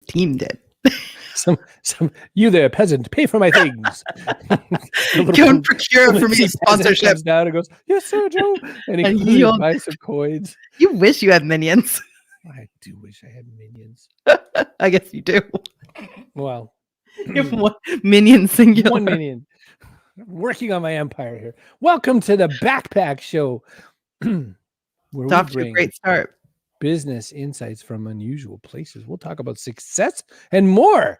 team did. Some you there, peasant, pay for my things. Don't procure for me sponsorship. Comes down and goes, yes, sir, Joe. And he buys some coins. You wish you had minions. I do wish I had minions. I guess you do. Well, you have one minion singular. One minion. Working on my empire here. Welcome to the Backpack Show. Where It's off to a great start. Business insights from unusual places. We'll talk about success and more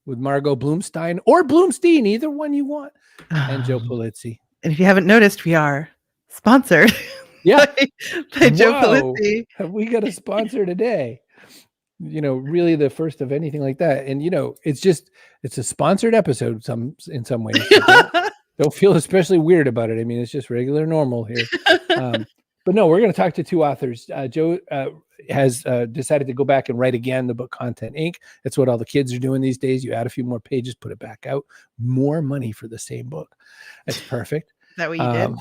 with Margot Bloomstein or Bloomstein, either one you want, and Joe Pulizzi. And if you haven't noticed, we are sponsored. Yeah, by Joe Pulizzi. Have we got a sponsor today? Really the first of anything like that. And it's a sponsored episode. In some ways, don't feel especially weird about it. I mean, it's just regular, normal here. But no, we're going to talk to two authors. Joe has decided to go back and write again the book Content Inc. That's what all the kids are doing these days. You add a few more pages, put it back out. More money for the same book. That's perfect. Is that what you did?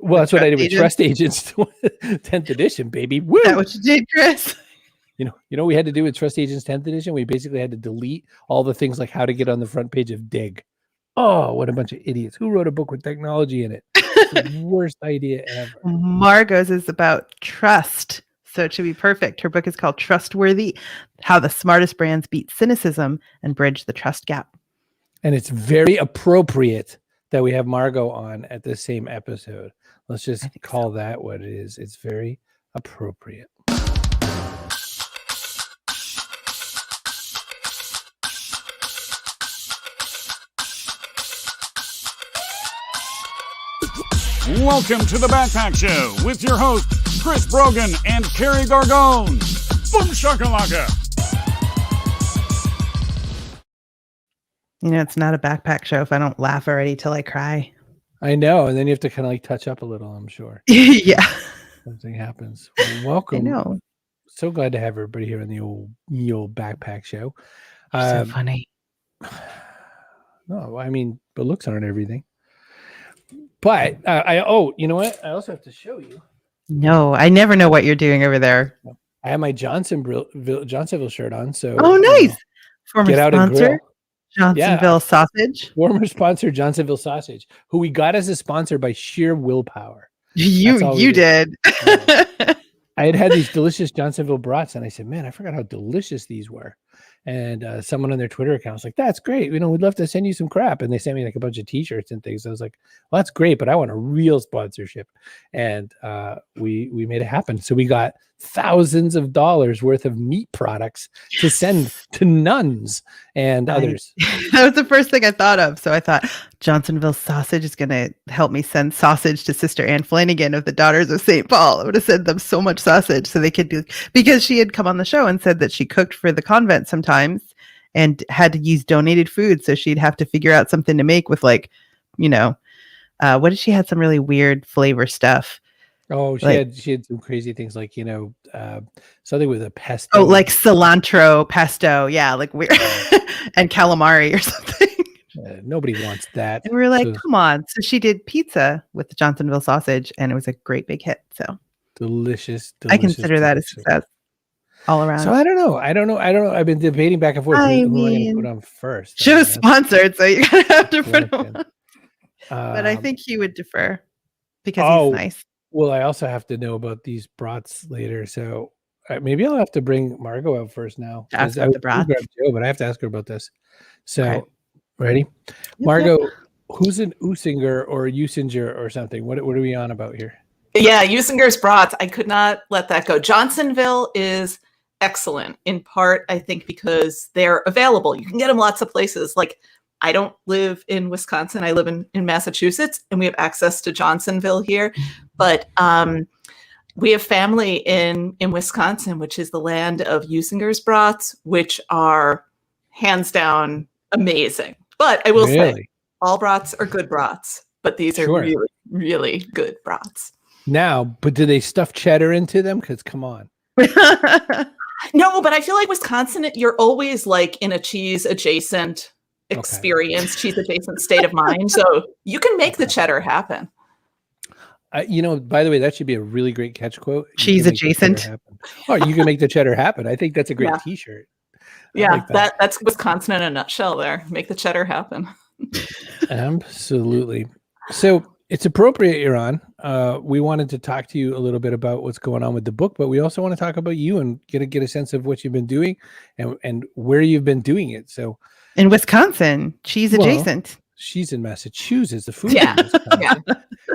Well, that's what I did with Trust Agents 10th edition, baby. Woo! Is that what you did, Chris? You know, we had to do with Trust Agents 10th edition. We basically had to delete all the things like how to get on the front page of Dig. Oh, what a bunch of idiots. Who wrote a book with technology in it? The worst idea ever. Margot's is about trust, so it should be perfect. Her book is called Trustworthy: How the Smartest Brands Beat Cynicism and Bridge the Trust Gap. And it's very appropriate that we have Margot on at the same episode. Let's just call that what it is. It's very appropriate. Welcome to the Backpack Show with your host, Chris Brogan and Carrie Gargone. Boom shakalaka! It's not a backpack show if I don't laugh already till I cry. I know, and then you have to kind of like touch up a little, I'm sure. Yeah. Something happens. Well, welcome. I know. So glad to have everybody here on the old Backpack Show. So funny. No, I mean, but looks aren't everything. But you know what? I also have to show you. No, I never know what you're doing over there. I have my Johnsonville shirt on. So nice. Former get out sponsor, and grill. Johnsonville Sausage. Former sponsor, Johnsonville Sausage, who we got as a sponsor by sheer willpower. You did. I had these delicious Johnsonville brats, and I said, man, I forgot how delicious these were. And someone on their Twitter account was like, that's great. We'd love to send you some crap. And they sent me like a bunch of t-shirts and things. I was like, well, that's great, but I want a real sponsorship. And we made it happen. So we got thousands of dollars worth of meat products to send to nuns and others. That was the first thing I thought of. So I thought Johnsonville Sausage is going to help me send sausage to Sister Anne Flanagan of the Daughters of St. Paul. I would have sent them so much sausage so they could do, because she had come on the show and said that she cooked for the convent sometimes and had to use donated food. So she'd have to figure out something to make with what did she had some really weird flavor stuff. Oh, she had some crazy things like, something with a pesto. Oh, like cilantro pesto. Yeah, like weird. And calamari or something. Nobody wants that. And we were like, come on. So she did pizza with the Johnsonville Sausage, and it was a great big hit. So delicious. I consider that a success all around. So I don't know. I've been debating back and forth who I'm going to put on first. She was sponsored, so you're going to have to put him on. But I think he would defer because he's nice. Well, I also have to know about these brats later, so maybe I'll have to bring Margot out first now. Ask about the brats. Joe, but I have to ask her about this. So, Ready? Margot, who's an Usinger or Usinger or something? What are we on about here? Yeah, Usinger's brats. I could not let that go. Johnsonville is excellent, in part, I think, because they're available. You can get them lots of places. Like, I don't live in Wisconsin. I live in Massachusetts, and we have access to Johnsonville here. But we have family in Wisconsin, which is the land of Usinger's brats, which are hands down amazing. But I will say, all brats are good brats, but these are really, really good brats. Now, but do they stuff cheddar into them? Because come on. No, but I feel like Wisconsin, you're always like in a cheese adjacent experience, cheese adjacent state of mind. So you can make the cheddar happen. By the way, that should be a really great catch quote. Cheese adjacent. Oh, you can make the cheddar happen. I think that's a great t-shirt. Yeah, like that. that's Wisconsin in a nutshell there. Make the cheddar happen. Absolutely. So it's appropriate you're on. We wanted to talk to you a little bit about what's going on with the book, but we also want to talk about you and get a sense of what you've been doing and where you've been doing it. So In Wisconsin, cheese adjacent. She's in Massachusetts. The food Yeah. in Wisconsin.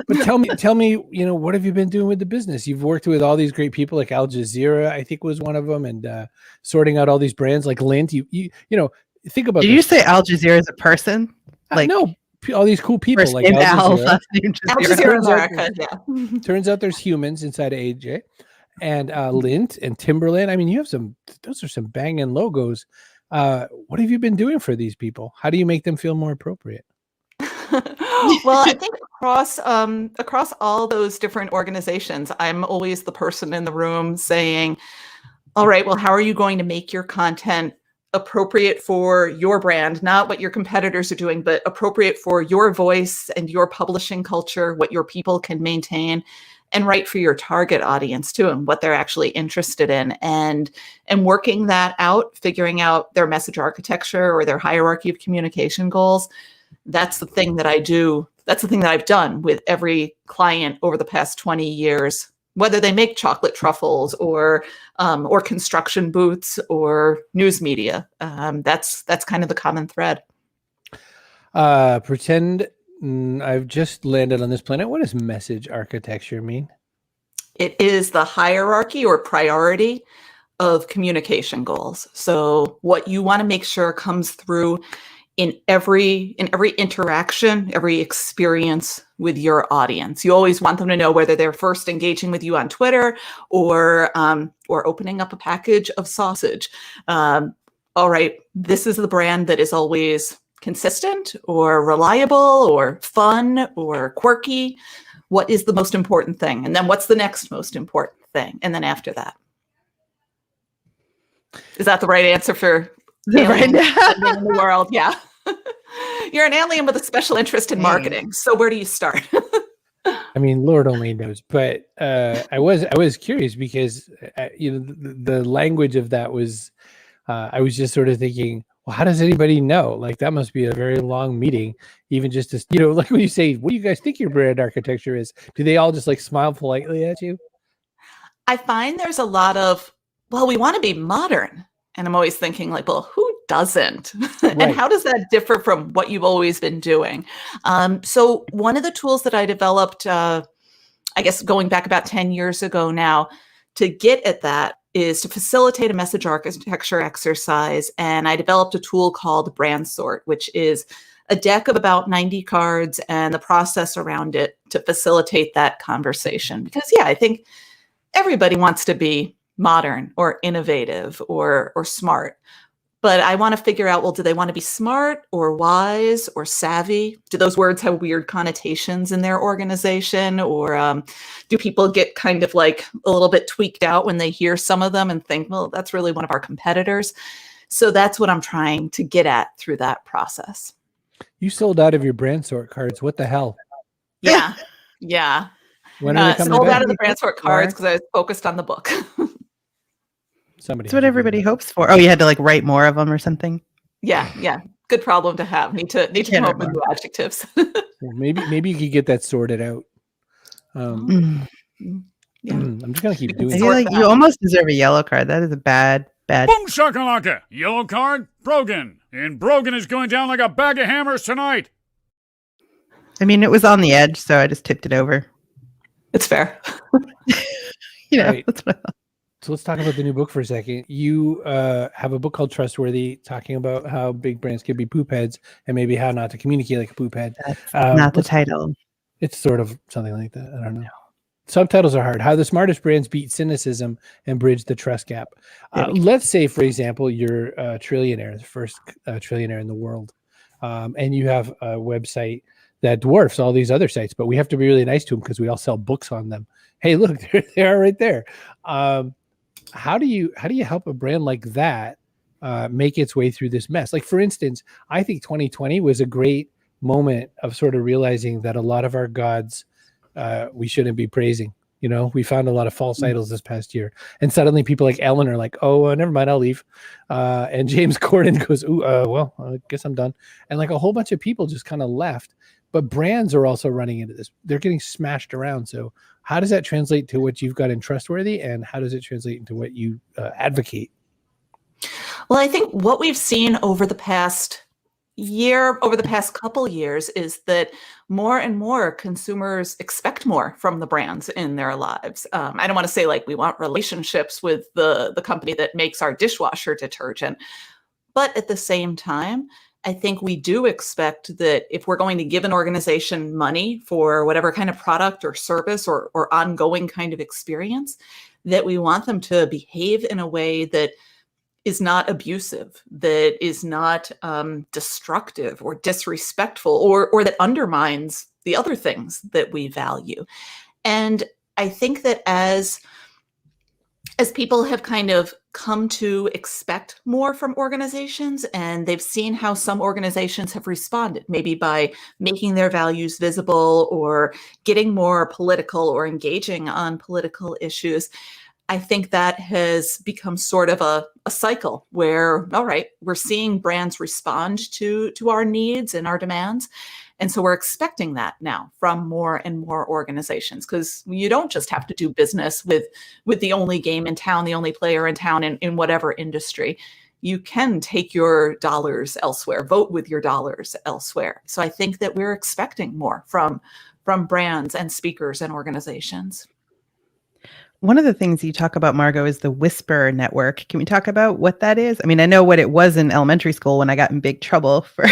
But tell me, what have you been doing with the business? You've worked with all these great people, like Al Jazeera, I think was one of them, and sorting out all these brands like Lindt. You think about. Did you say Al Jazeera is a person? Like no, all these cool people first like name Al Al, Jazeera. last name Al Jazeera. Jazeera America, yeah. Turns out there's humans inside of AJ, and Lindt and Timberland. I mean, you have those are some banging logos. What have you been doing for these people? How do you make them feel more appropriate? Well, I think across all those different organizations, I'm always the person in the room saying, all right, well, how are you going to make your content appropriate for your brand, not what your competitors are doing, but appropriate for your voice and your publishing culture, what your people can maintain, and right for your target audience too, and what they're actually interested in, and working that out, figuring out their message architecture or their hierarchy of communication goals. That's the thing that I do. That's the thing that I've done with every client over the past 20 years, whether they make chocolate truffles or construction boots or news media. That's kind of the common thread. Pretend I've just landed on this planet. What does message architecture mean? It is the hierarchy or priority of communication goals. So what you want to make sure comes through in every interaction, every experience with your audience. You always want them to know whether they're first engaging with you on Twitter or opening up a package of sausage. All right, this is the brand that is always consistent or reliable or fun or quirky. What is the most important thing? And then what's the next most important thing? And then after that. Is that the right answer for Right now? in the world? Yeah. You're an alien with a special interest in marketing. So where do you start? I mean, Lord only knows. But I was curious because the language of that was I was just sort of thinking, well, how does anybody know? Like that must be a very long meeting, even just to like when you say, what do you guys think your brand architecture is? Do they all just like smile politely at you? I find there's a lot of, well, we want to be modern. And I'm always thinking like, well, who doesn't? Right. And how does that differ from what you've always been doing? So one of the tools that I developed, I guess going back about 10 years ago now, to get at that is to facilitate a message architecture exercise. And I developed a tool called Brand Sort, which is a deck of about 90 cards and the process around it to facilitate that conversation. Because yeah, I think everybody wants to be modern or innovative or smart. But I want to figure out, well, do they want to be smart or wise or savvy? Do those words have weird connotations in their organization? Or do people get kind of like a little bit tweaked out when they hear some of them and think, well, that's really one of our competitors? So that's what I'm trying to get at through that process. You sold out of your Brand Sort cards. What the hell? Yeah. Yeah. When are they coming sold back? out of the Brand Sort cards because I was focused on the book. Somebody. That's what everybody hopes for. Oh, you had to like write more of them or something? Yeah. Good problem to have. Need to come up with new adjectives. Well, maybe you could get that sorted out. Yeah. I'm just gonna keep doing I it. feel like you almost deserve a yellow card. That is a bad. Boom shakalaka! Yellow card, Brogan. And Brogan is going down like a bag of hammers tonight. I mean, it was on the edge, so I just tipped it over. It's fair. Right. That's what I thought. So let's talk about the new book for a second. You have a book called Trustworthy, talking about how big brands can be poop heads and maybe how not to communicate like a poop head. That's not the title. It's sort of something like that. I don't know. Subtitles are hard. How the smartest brands beat cynicism and bridge the trust gap. Let's say, for example, you're a trillionaire, the first trillionaire in the world, and you have a website that dwarfs all these other sites, but we have to be really nice to them because we all sell books on them. Hey, look, they are right there. How do you help a brand like that make its way through this mess? Like, for instance, I think 2020 was a great moment of sort of realizing that a lot of our gods we shouldn't be praising. We found a lot of false idols this past year, and suddenly people like Ellen are like, oh, never mind, I'll leave. And James Corden goes, ooh, well, I guess I'm done. And like a whole bunch of people just kind of left. But brands are also running into this. They're getting smashed around. So how does that translate to what you've got in Trustworthy, and how does it translate into what you advocate? Well, I think what we've seen over the past year, over the past couple years, is that more and more consumers expect more from the brands in their lives. I don't want to say like we want relationships with the company that makes our dishwasher detergent, but at the same time, I think we do expect that if we're going to give an organization money for whatever kind of product or service or ongoing kind of experience, that we want them to behave in a way that is not abusive, that is not destructive or disrespectful, or that undermines the other things that we value. And I think that as people have kind of come to expect more from organizations, and they've seen how some organizations have responded, maybe by making their values visible or getting more political or engaging on political issues, I think that has become sort of a cycle where, all right, we're seeing brands respond to our needs and our demands. And so we're expecting that now from more and more organizations, because you don't just have to do business with the only game in town, the only player in town in whatever industry. You can take your dollars elsewhere, vote with your dollars elsewhere. So I think that we're expecting more from brands and speakers and organizations. One of the things you talk about, Margot, is the Whisper Network. Can we talk about what that is? I mean, I know what it was in elementary school when I got in big trouble for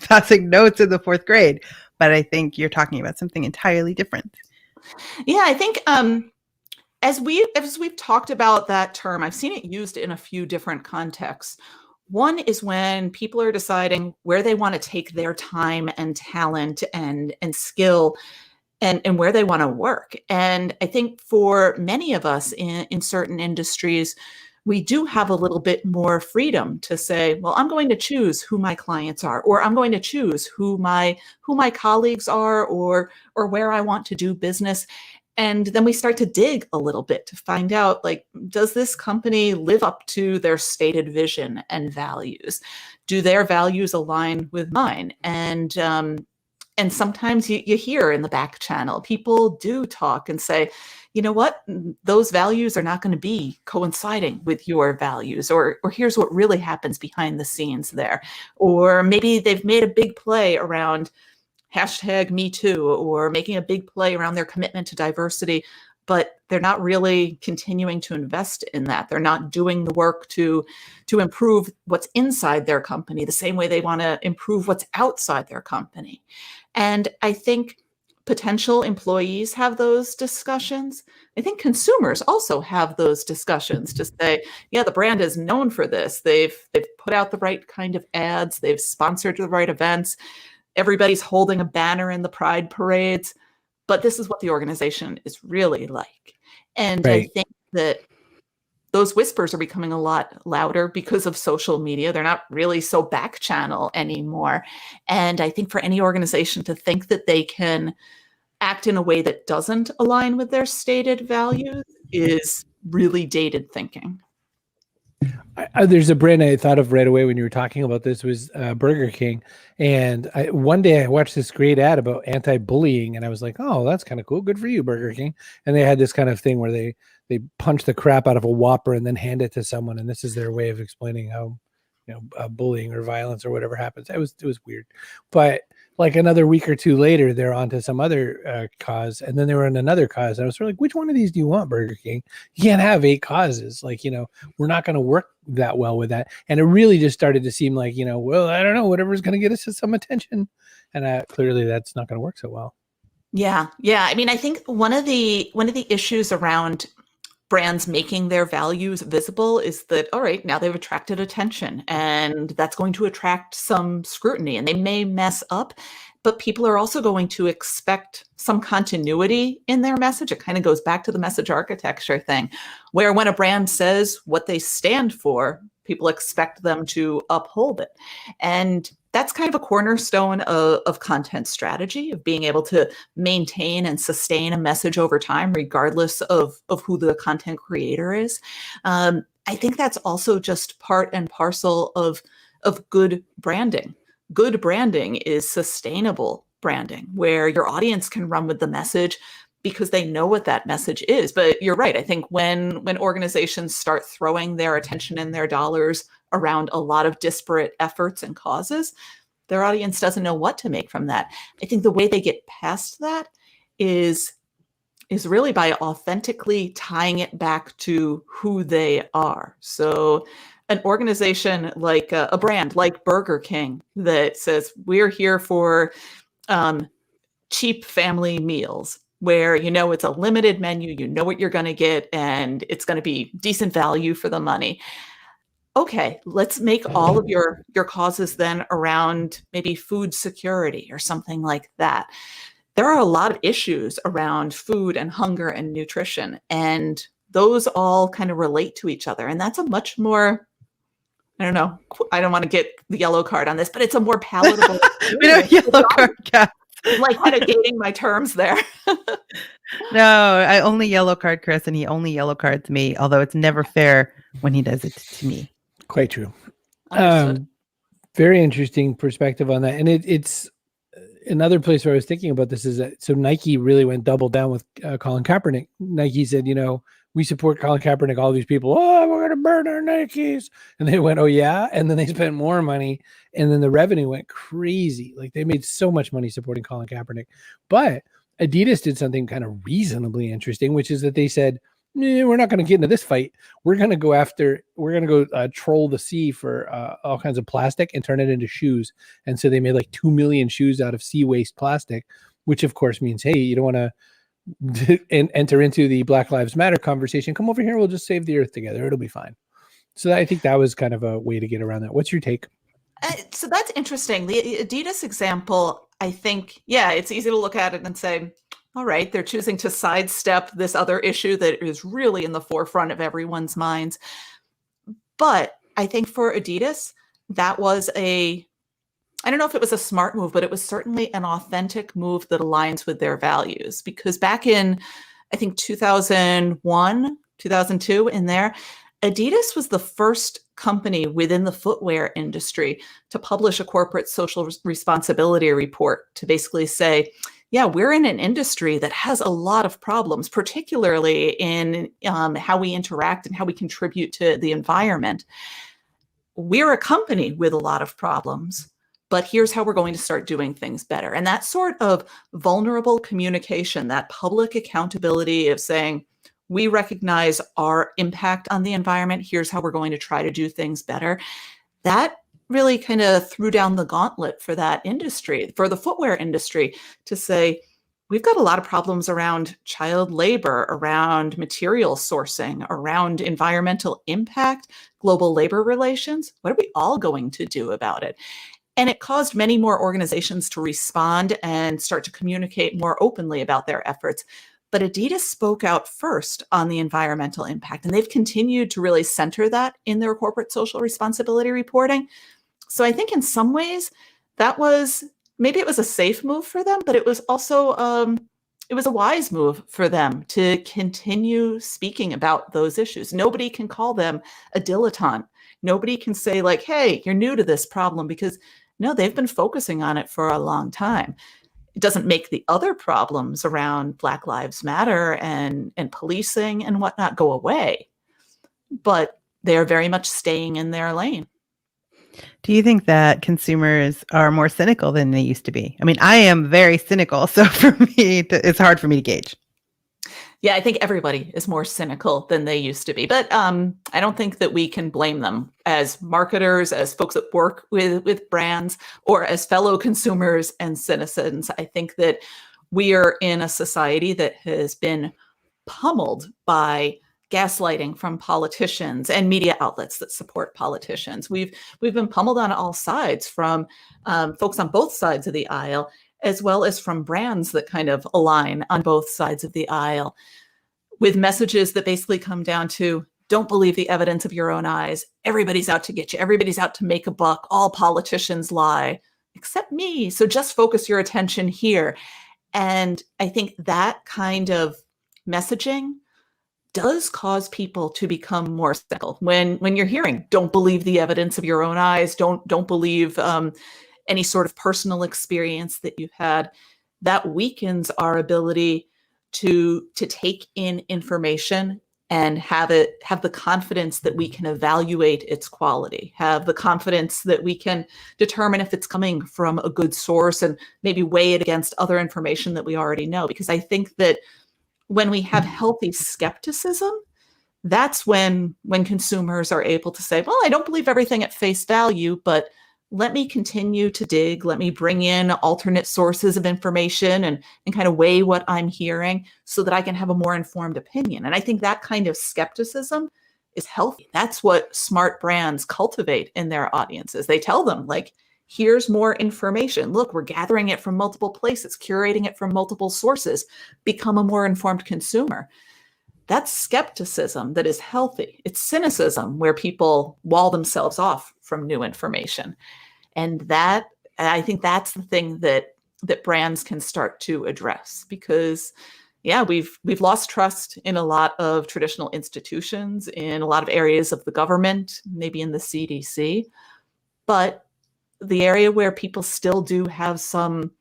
passing notes in the 4th grade, but I think you're talking about something entirely different. Yeah, I think as we've talked about that term, I've seen it used in a few different contexts. One is when people are deciding where they want to take their time and talent and skill and where they want to work. And I think for many of us in certain industries, we do have a little bit more freedom to say, well, I'm going to choose who my clients are, or I'm going to choose who my colleagues are, or where I want to do business. And then we start to dig a little bit to find out, like, does this company live up to their stated vision and values? Do their values align with mine? And sometimes you hear in the back channel, people do talk and say, you know what, those values are not going to be coinciding with your values, or here's what really happens behind the scenes there. Or maybe they've made a big play around #MeToo, or making a big play around their commitment to diversity, but they're not really continuing to invest in that. They're not doing the work to improve what's inside their company the same way they want to improve what's outside their company. And I think potential employees have those discussions. I think consumers also have those discussions to say, yeah, the brand is known for this. They've put out the right kind of ads. They've sponsored the right events. Everybody's holding a banner in the pride parades, but this is what the organization is really like. And right. I think that those whispers are becoming a lot louder because of social media. They're not really so back channel anymore. And I think for any organization to think that they can act in a way that doesn't align with their stated values is really dated thinking. There's a brand I thought of right away when you were talking about this was Burger King. And one day I watched this great ad about anti-bullying, and I was like, oh, that's kind of cool. Good for you, Burger King. And they had this kind of thing where they punch the crap out of a Whopper and then hand it to someone. And this is their way of explaining how, bullying or violence or whatever happens. It was weird. But like another week or two later, they're on to some other cause. And then they were on another cause. And I was sort of like, which one of these do you want, Burger King? You can't have 8 causes. Like, we're not going to work that well with that. And it really just started to seem like, well, I don't know, whatever's going to get us some attention. And clearly that's not going to work so well. Yeah. I mean, I think one of the issues around brands making their values visible is that, all right, now they've attracted attention, and that's going to attract some scrutiny, and they may mess up, but people are also going to expect some continuity in their message. It kind of goes back to the message architecture thing, where when a brand says what they stand for, people expect them to uphold it. And that's kind of a cornerstone of content strategy, of being able to maintain and sustain a message over time, regardless of who the content creator is. I think that's also just part and parcel of good branding. Good branding is sustainable branding, where your audience can run with the message because they know what that message is. But you're right. I think when organizations start throwing their attention and their dollars around a lot of disparate efforts and causes, their audience doesn't know what to make from that. I think the way they get past that is really by authentically tying it back to who they are. So an organization like a brand like Burger King that says, we're here for cheap family meals, where it's a limited menu, you know what you're going to get, and it's going to be decent value for the money. Okay, let's make all of your causes then around maybe food security or something like that. There are a lot of issues around food and hunger and nutrition, and those all kind of relate to each other. And that's a much more, I don't know, I don't want to get the yellow card on this, but it's a more palatable. Yellow card, yeah. Like kind of gating my terms there. No, I only yellow card Chris, and he only yellow cards me, although it's never fair when he does it to me. Quite true. Understood. Very interesting perspective on that. And it's another place where I was thinking about this is that, so Nike really went double down with Colin Kaepernick. Nike said, we support Colin Kaepernick, all these people, we're going to burn our Nikes. And they went, oh yeah. And then they spent more money, and then the revenue went crazy. Like, they made so much money supporting Colin Kaepernick. But Adidas did something kind of reasonably interesting, which is that they said, we're not going to get into this fight. We're going to go troll the sea for all kinds of plastic and turn it into shoes. And so they made like 2 million shoes out of sea waste plastic, which of course means, hey, you don't want to enter into the Black Lives Matter conversation. Come over here. We'll just save the earth together. It'll be fine. So I think that was kind of a way to get around that. What's your take? So that's interesting. The Adidas example, I think, it's easy to look at it and say, all right, they're choosing to sidestep this other issue that is really in the forefront of everyone's minds. But I think for Adidas, that was I don't know if it was a smart move, but it was certainly an authentic move that aligns with their values. Because back in, I think, 2001, 2002, in there, Adidas was the first company within the footwear industry to publish a corporate social responsibility report to basically say, yeah, we're in an industry that has a lot of problems, particularly in how we interact and how we contribute to the environment. We're a company with a lot of problems, but here's how we're going to start doing things better. And that sort of vulnerable communication, that public accountability of saying, we recognize our impact on the environment, here's how we're going to try to do things better, that really kind of threw down the gauntlet for that industry, for the footwear industry, to say, we've got a lot of problems around child labor, around material sourcing, around environmental impact, global labor relations. What are we all going to do about it? And it caused many more organizations to respond and start to communicate more openly about their efforts. But Adidas spoke out first on the environmental impact, and they've continued to really center that in their corporate social responsibility reporting. So I think in some ways that was, maybe it was a safe move for them, but it was also, it was a wise move for them to continue speaking about those issues. Nobody can call them a dilettante. Nobody can say like, hey, you're new to this problem, because no, they've been focusing on it for a long time. It doesn't make the other problems around Black Lives Matter and policing and whatnot go away, but they're very much staying in their lane. Do you think that consumers are more cynical than they used to be? I mean, I am very cynical, so for me, it's hard for me to gauge. Yeah, I think everybody is more cynical than they used to be, but I don't think that we can blame them as marketers, as folks that work with brands, or as fellow consumers and citizens. I think that we are in a society that has been pummeled by gaslighting from politicians and media outlets that support politicians. We've been pummeled on all sides, from folks on both sides of the aisle, as well as from brands that kind of align on both sides of the aisle, with messages that basically come down to, don't believe the evidence of your own eyes. Everybody's out to get you. Everybody's out to make a buck. All politicians lie, except me. So just focus your attention here. And I think that kind of messaging does cause people to become more cynical. When you're hearing, don't believe the evidence of your own eyes, don't believe any sort of personal experience that you've had, that weakens our ability to take in information and have the confidence that we can evaluate its quality, have the confidence that we can determine if it's coming from a good source and maybe weigh it against other information that we already know. Because I think that when we have healthy skepticism, that's when consumers are able to say, well, I don't believe everything at face value, but let me continue to dig. Let me bring in alternate sources of information and kind of weigh what I'm hearing so that I can have a more informed opinion. And I think that kind of skepticism is healthy. That's what smart brands cultivate in their audiences. They tell them, like, here's more information. Look, we're gathering it from multiple places, curating it from multiple sources. Become a more informed consumer. That's skepticism that is healthy. It's cynicism where people wall themselves off from new information. And that, I think that's the thing that brands can start to address, because yeah, we've lost trust in a lot of traditional institutions, in a lot of areas of the government, maybe in the CDC. But the area where people still do have some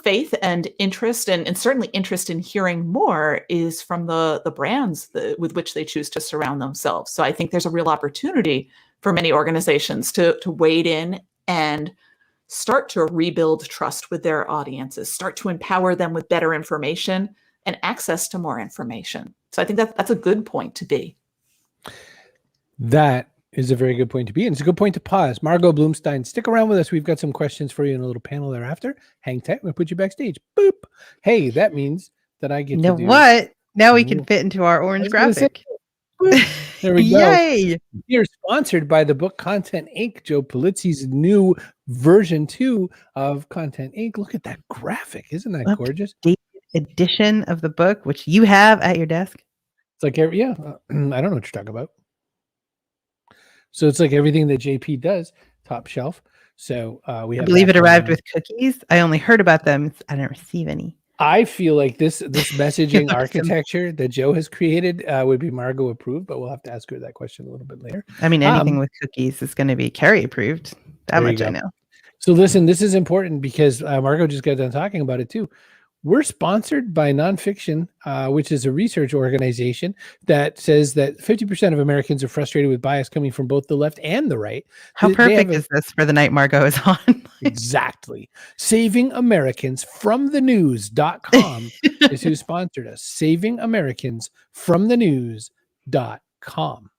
faith and interest, and certainly interest in hearing more, is from the brands with which they choose to surround themselves. So I think there's a real opportunity for many organizations to wade in and start to rebuild trust with their audiences, start to empower them with better information and access to more information. So I think that's a good point to be. That is a very good point to be, and it's a good point to pause. Margot Bloomstein, stick around with us. We've got some questions for you in a little panel thereafter. Hang tight. We'll put you backstage. Boop. Hey, that means that I get to do... What? Now we can fit into our orange graphic. There we go. Yay! We are sponsored by the book Content Inc., Joe Pulizzi's new version 2 of Content Inc. Look at that graphic. Isn't that gorgeous? Edition of the book, which you have at your desk. It's like, I don't know what you're talking about. So it's like everything that JP does, top shelf. So we have. I believe it arrived with cookies. I only heard about them. I didn't receive any. I feel like this messaging architecture that Joe has created would be Margot approved, but we'll have to ask her that question a little bit later. I mean, anything with cookies is going to be Carrie approved. That much I know. So listen, this is important because Margot just got done talking about it too. We're sponsored by Nonfiction, which is a research organization that says that 50% of Americans are frustrated with bias coming from both the left and the right. How perfect is this for the night Margot is on? Exactly. SavingAmericansFromTheNews.com is who sponsored us. SavingAmericansFromTheNews.com.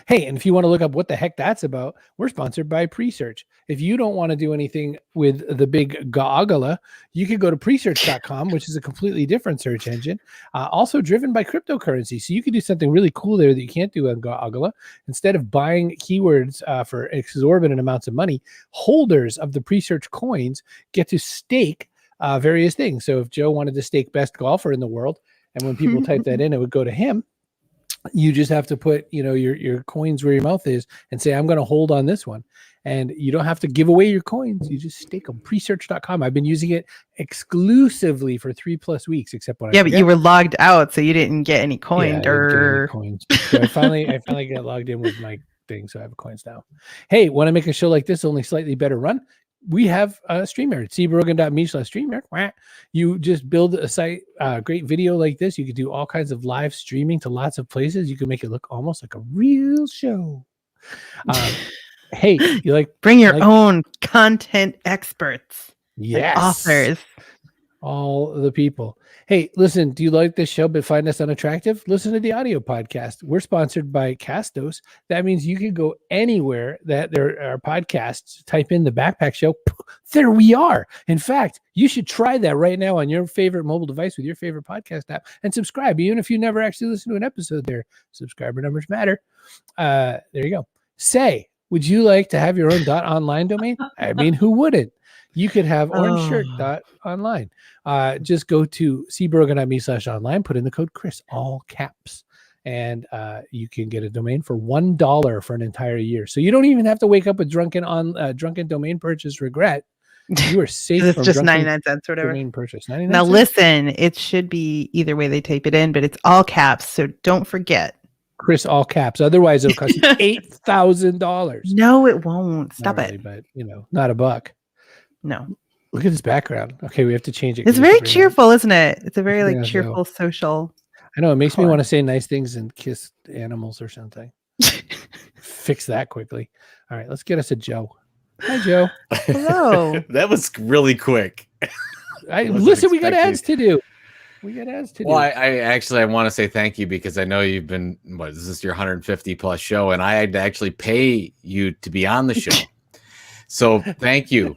Hey, and if you want to look up what the heck that's about, we're sponsored by Presearch. If you don't want to do anything with the big Googla, you could go to Presearch.com, which is a completely different search engine, also driven by cryptocurrency. So you can do something really cool there that you can't do on Googla. Instead of buying keywords for exorbitant amounts of money, holders of the Presearch coins get to stake various things. So if Joe wanted to stake best golfer in the world, and when people type that in, it would go to him. You just have to put, your coins where your mouth is and say, I'm going to hold on this one. And you don't have to give away your coins. You just stake them. Presearch.com. I've been using it exclusively for 3+ weeks, except when but you were logged out, so you didn't get any coins. Coins. So I finally got logged in with my thing, so I have coins now. Hey, want to make a show like this only slightly better run? We have a StreamYard, cbrogan.me/StreamYard. You just build a site, great video like this. You could do all kinds of live streaming to lots of places. You can make it look almost like a real show. Hey, bring your own content experts. Yes. Like authors. All the people. Hey, listen, do you like this show but find us unattractive? Listen to the audio podcast. We're sponsored by Castos. That means you can go anywhere that there are podcasts, type in the Backpack Show. There we are. In fact, you should try that right now on your favorite mobile device with your favorite podcast app and subscribe. Even if you never actually listen to an episode there, subscriber numbers matter. There you go. Say, would you like to have your own .online domain? I mean, who wouldn't? You could have orangeshirt.online. Just go to cbrogan.me/online, put in the code Chris, all caps, and you can get a domain for $1 for an entire year. So you don't even have to wake up with drunken domain purchase regret. You are safe It's from just drunken 99 cents or whatever. domain purchase. 99 Now cents? listen, it should be either way they type it in, but it's all caps, so don't forget. Chris, all caps. Otherwise, it'll cost you $8,000. No, it won't. Stop Not it. really, but not a buck. No. Look at this background. Okay, we have to change it. It's very cheerful, isn't it? It's a very Yeah, cheerful social. I know, it makes me color. want to say nice things and kiss animals or something. Fix that quickly. All right, let's get us a Joe. Hi, Joe. Hello. That was really quick. Listen, we got ads to do. Well, I want to say thank you because I know you've been, is this your 150 plus show? And I had to actually pay you to be on the show. So thank you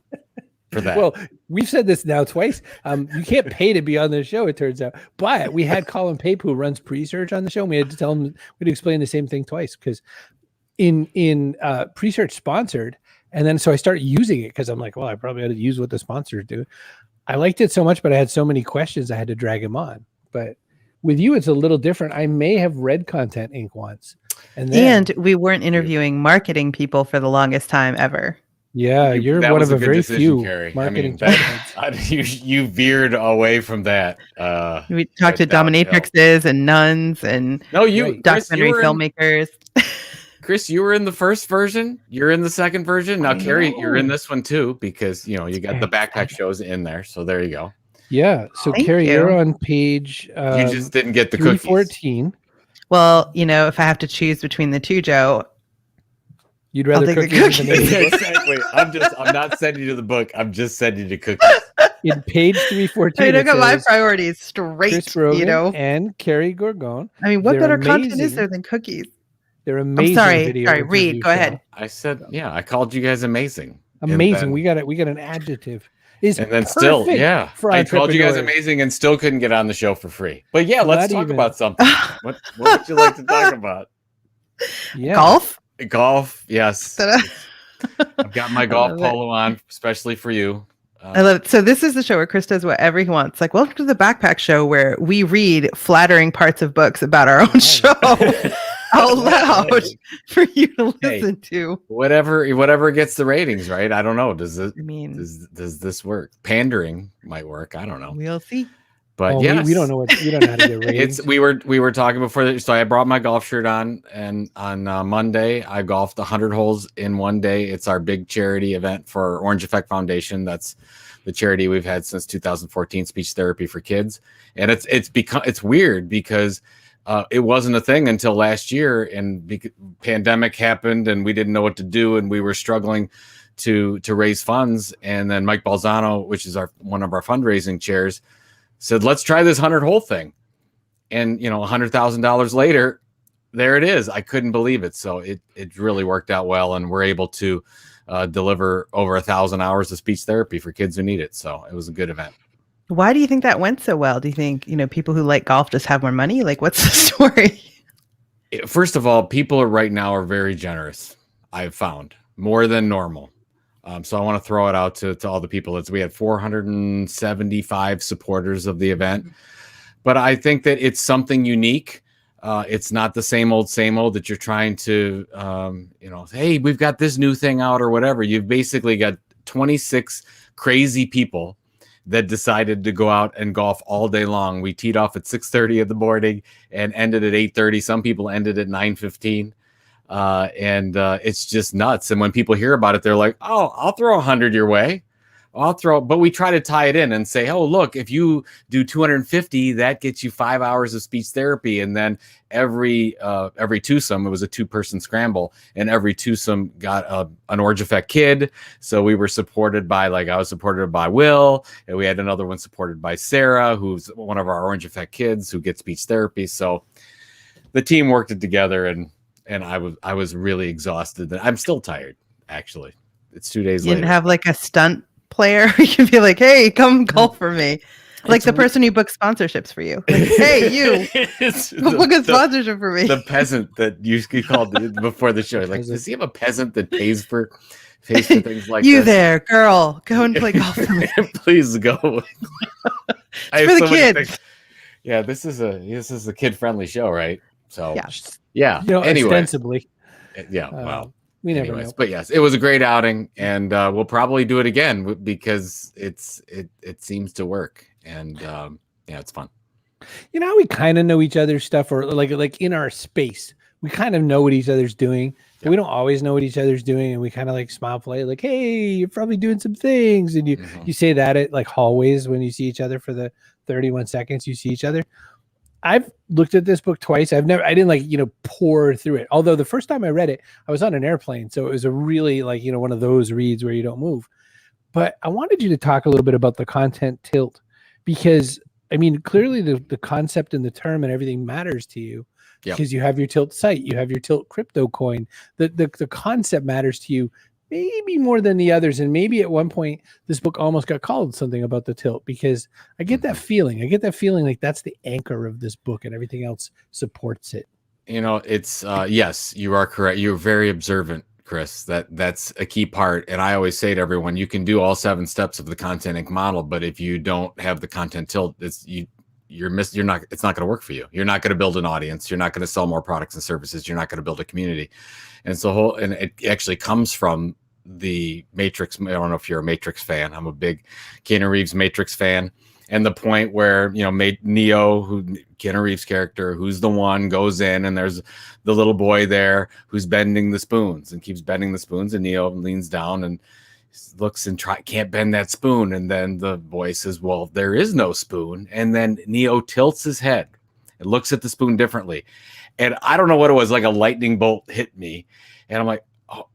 for that. Well, we've said this now twice. You can't pay to be on the show, it turns out. But we had Colin Pape, who runs Presearch, on the show. And we had to tell him, we had to explain the same thing twice because in Presearch sponsored. And then so I started using it because I'm like, well, I probably ought to use what the sponsors do. I liked it so much, but I had so many questions I had to drag him on. But with you, it's a little different. I may have read Content Inc. once. And we weren't interviewing marketing people for the longest time ever. Yeah, you're That one was of a a good very decision, few Carrie. marketing You veered away from that. We talked to dominatrixes and nuns and documentary filmmakers. Chris, you were in the first version. You're in the second version. Now, Carrie, you're in this one too because you got the backpack shows in there. So there you go. Yeah. So Carrie, you're on page. You just didn't get the cookies. 314. Well, if I have to choose between the two, Joe, you'd rather take cookies. Exactly. I'm not sending you the book. I'm just sending you the cookies. In page 314, I got my priorities straight. Chris Brogan and Carrie Gorgon. I mean, what better content is there than cookies? They're amazing. Sorry, Reed, go ahead. I said, I called you guys amazing. Amazing. We got an adjective. And then still, I called you guys amazing and still couldn't get on the show for free. But let's talk about something. What would you like to talk about? Yeah. Golf, yes. I've got my golf polo on, especially for you. I love it. So this is the show where Chris does whatever he wants. Like, welcome to the Backpack Show, where we read flattering parts of books about our own show out loud for you to listen to. Whatever gets the ratings, right? I don't know. Does this work? Pandering might work. I don't know. We'll see. But we don't know we don't know how to get ratings. We were talking before, so I brought my golf shirt on, and on Monday I golfed 100 holes in one day. It's our big charity event for Orange Effect Foundation. That's the charity we've had since 2014, speech therapy for kids, and it's weird because it wasn't a thing until last year, and pandemic happened, and we didn't know what to do, and we were struggling to raise funds, and then Mike Balzano, which is one of our fundraising chairs, said, let's try this 100-hole thing. And, $100,000 later, there it is. I couldn't believe it. So it really worked out well. And we're able to deliver over 1,000 hours of speech therapy for kids who need it. So it was a good event. Why do you think that went so well? Do you think, people who like golf just have more money? Like, what's the story? First of all, people right now are very generous. I've found more than normal. So I want to throw it out to all the people. We had 475 supporters of the event, but I think that it's something unique. It's not the same old that you're trying to, hey, we've got this new thing out or whatever. You've basically got 26 crazy people that decided to go out and golf all day long. We teed off at 6:30 in the morning and ended at 8:30. Some people ended at 9:15. And it's just nuts. And when people hear about it, they're like, oh, I'll throw 100 your way. But we try to tie it in and say, oh, look, if you do 250, that gets you 5 hours of speech therapy. And then every twosome, it was a 2-person scramble, and every twosome got an Orange Effect kid. So we were supported by, I was supported by Will, and we had another one supported by Sarah, who's one of our Orange Effect kids who gets speech therapy. So the team worked it together, and I was really exhausted. I'm still tired, actually. It's 2 days later. You didn't have a stunt player? You could be like, hey, come golf for me. Like the person who books sponsorships for you. Like, hey, you, book a sponsorship for me. The peasant that you called before the show. Like, does he have a peasant that pays for things like you this? there, girl, go and play golf for me. Please go. It's for the kids. Yeah, this is a kid-friendly show, right? So Yeah. yeah. You know, Anyway, ostensibly. yeah. Well, we never anyways, know. but yes, it was a great outing, and we'll probably do it again because it seems to work, and yeah, it's fun. You know how we kind of know each other's stuff, or like in our space, we kind of know what each other's doing, but we don't always know what each other's doing, and we kind of like smile politely, like, "Hey, you're probably doing some things," and you say that at like hallways when you see each other for the 31 seconds you see each other. I've looked at this book twice. I didn't like, pour through it. Although the first time I read it, I was on an airplane. So it was a really like, one of those reads where you don't move. But I wanted you to talk a little bit about the content tilt, because I mean, clearly the concept and the term and everything matters to you because you have your tilt site, you have your tilt crypto coin. The concept matters to you maybe more than the others. And maybe at one point this book almost got called something about the tilt, because I get that feeling. I get that feeling like that's the anchor of this book and everything else supports it. It's yes, you are correct. You're very observant, Chris. That's a key part. And I always say to everyone, you can do all 7 steps of the Content Inc. model, but if you don't have the content tilt, it's not going to work for you. You're not going to build an audience. You're not going to sell more products and services. You're not going to build a community. And so and it actually comes from the Matrix. I don't know if you're a Matrix fan. I'm a big Keanu Reeves Matrix fan. And the point where, Neo, who Keanu Reeves' character, who's the one, goes in, and there's the little boy there who's bending the spoons and keeps bending the spoons, and Neo leans down and looks and can't bend that spoon. And then the boy says, well, there is no spoon. And then Neo tilts his head and looks at the spoon differently. And I don't know what it was, like a lightning bolt hit me. And I'm like, oh,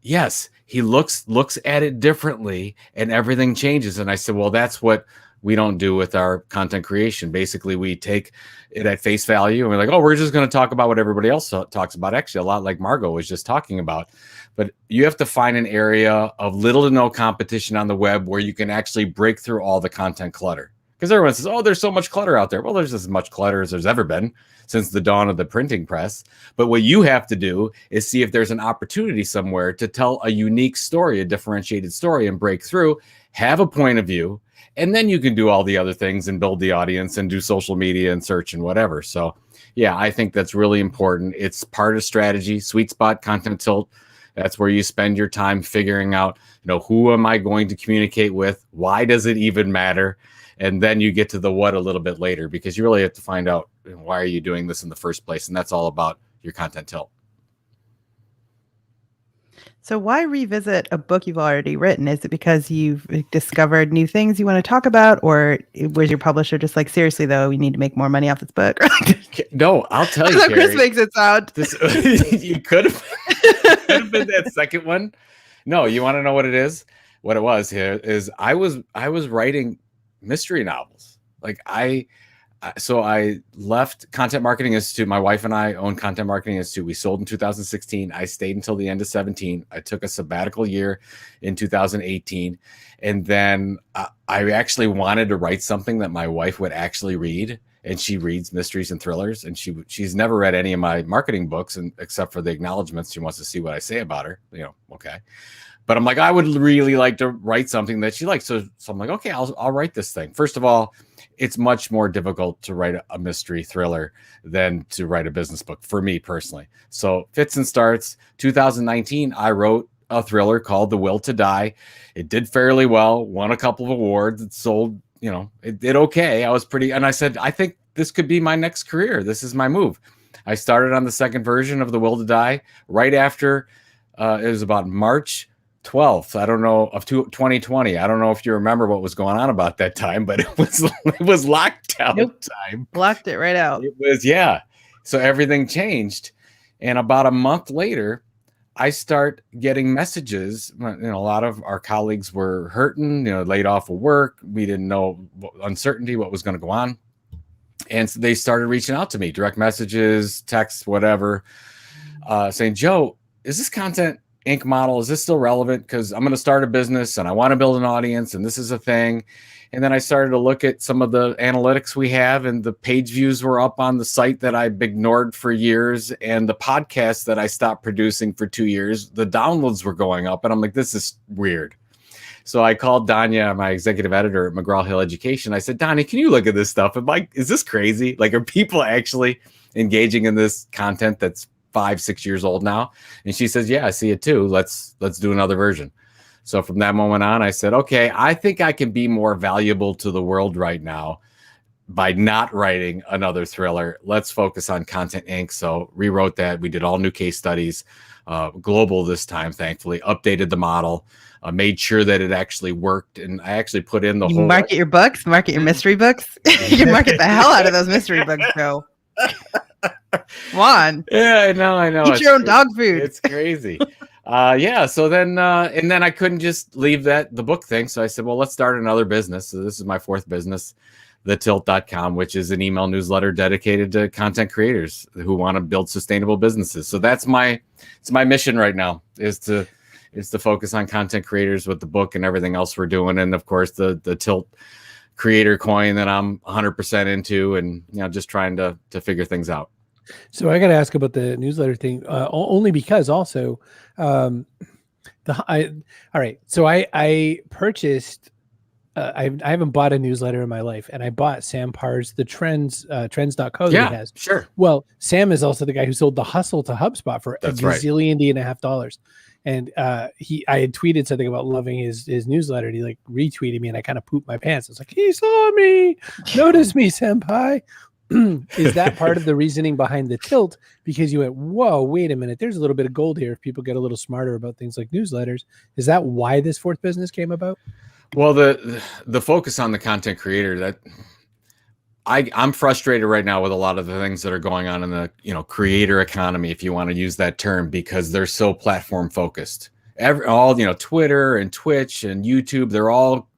yes, he looks at it differently and everything changes. And I said, well, that's what we don't do with our content creation. Basically, we take it at face value and we're like, oh, we're just going to talk about what everybody else talks about. Actually, a lot like Margot was just talking about. But you have to find an area of little to no competition on the web where you can actually break through all the content clutter. Because everyone says, oh, there's so much clutter out there. Well, there's as much clutter as there's ever been since the dawn of the printing press. But what you have to do is see if there's an opportunity somewhere to tell a unique story, a differentiated story, and break through, have a point of view, and then you can do all the other things and build the audience and do social media and search and whatever. So yeah, I think that's really important. It's part of strategy. Sweet spot, content tilt. That's where you spend your time figuring out, who am I going to communicate with? Why does it even matter? And then you get to the what a little bit later, because you really have to find out, why are you doing this in the first place? And that's all about your content tilt. So why revisit a book you've already written? Is it because you've discovered new things you want to talk about, or was your publisher just like, seriously though, we need to make more money off this book? No, I'll tell you, Carrie, Chris makes it sound. You could have been that second one. No, you want to know what it is? What it was here is I was writing mystery novels. Like so I left Content Marketing Institute. My wife and I own Content Marketing Institute. We sold in 2016. I stayed until the end of 17. I took a sabbatical year in 2018. And then I actually wanted to write something that my wife would actually read. And she reads mysteries and thrillers. And she's never read any of my marketing books, except for the acknowledgments. She wants to see what I say about her. Okay. But I'm like, I would really like to write something that she likes. So I'm like, okay, I'll write this thing. First of all, it's much more difficult to write a mystery thriller than to write a business book for me personally. So fits and starts. 2019, I wrote a thriller called The Will to Die. It did fairly well, won a couple of awards. It sold, it did okay. And I said, I think this could be my next career. This is my move. I started on the second version of The Will to Die right after, it was about March 12th, I don't know, of 2020. I don't know if you remember what was going on about that time, but it was lockdown time. Blocked it right out. It was, yeah. So everything changed. And about a month later, I start getting messages. A lot of our colleagues were hurting, laid off of work. We didn't know uncertainty, what was going to go on. And so they started reaching out to me, direct messages, texts, whatever, saying, Joe, is this Content Inc. model, is this still relevant? Because I'm going to start a business and I want to build an audience and this is a thing. And then I started to look at some of the analytics we have, and the page views were up on the site that I've ignored for years, and the podcast that I stopped producing for 2 years, the downloads were going up. And I'm like, this is weird. So I called Danya, my executive editor at McGraw-Hill Education. I said, Danya, can you look at this stuff? I'm like, is this crazy? Like, are people actually engaging in this content that's 5-6 years old now? And she says, yeah, I see it too. Let's do another version. So from that moment on, I said, okay, I think I can be more valuable to the world right now by not writing another thriller. Let's focus on Content Inc. So rewrote that. We did all new case studies, global this time, thankfully, updated the model, made sure that it actually worked. And I actually put in the You whole... market your books, market your mystery books. You can market the hell out of those mystery books, bro. Come on. Yeah, I know. Eat It's your own crazy. dog food. It's crazy. Yeah. So then, and then I couldn't just leave the book thing. So I said, well, let's start another business. So this is my fourth business, thetilt.com, which is an email newsletter dedicated to content creators who want to build sustainable businesses. So it's my mission right now is to focus on content creators with the book and everything else we're doing. And of course the Tilt creator coin that I'm 100% into, and, just trying to figure things out. So I got to ask about the newsletter thing, only because also, all right. So I purchased, I haven't bought a newsletter in my life, and I bought Sam Parr's The Trends, trends.co that he has. Sure. Well, Sam is also the guy who sold The Hustle to HubSpot for That's a right. $1.5 million. And I had tweeted something about loving his newsletter, and he like retweeted me, and I kind of pooped my pants. I was like, he saw me, notice me, senpai. Is that part of the reasoning behind the Tilt? Because you went, whoa, wait a minute, there's a little bit of gold here if people get a little smarter about things like newsletters. Is that why this fourth business came about? Well, the focus on the content creator, that I'm frustrated right now with a lot of the things that are going on in the creator economy, if you want to use that term, because they're so platform focused. All Twitter and Twitch and YouTube, they're all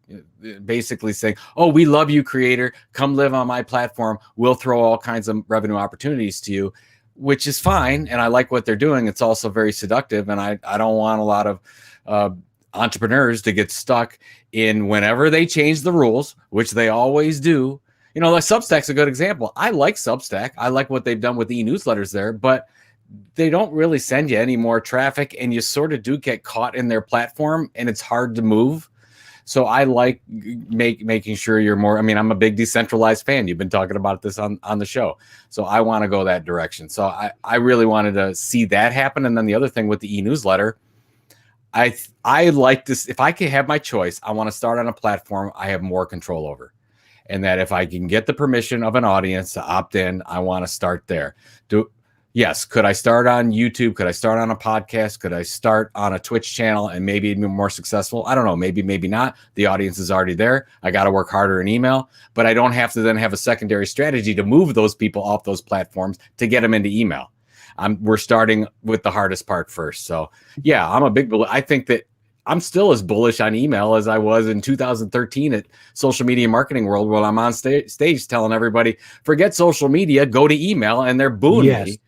basically saying, oh, we love you, creator, come live on my platform, we'll throw all kinds of revenue opportunities to you, which is fine, and I like what they're doing. It's also very seductive, and I don't want a lot of entrepreneurs to get stuck in whenever they change the rules, which they always do. Like Substack's a good example. I like Substack. I like what they've done with e-newsletters there, but they don't really send you any more traffic, and you sort of do get caught in their platform, and it's hard to move. So I like making sure you're more, I'm a big decentralized fan. You've been talking about this on the show. So I want to go that direction. So I really wanted to see that happen. And then the other thing with the e-newsletter, I like this. If I can have my choice, I want to start on a platform I have more control over. And that if I can get the permission of an audience to opt in, I want to start there. Yes. Could I start on YouTube? Could I start on a podcast? Could I start on a Twitch channel and maybe be more successful? I don't know. Maybe not. The audience is already there. I got to work harder in email, but I don't have to then have a secondary strategy to move those people off those platforms to get them into email. We're starting with the hardest part first. So yeah, I think that I'm still as bullish on email as I was in 2013 at Social Media Marketing World, when I'm on stage telling everybody, forget social media, go to email, and they're booing me.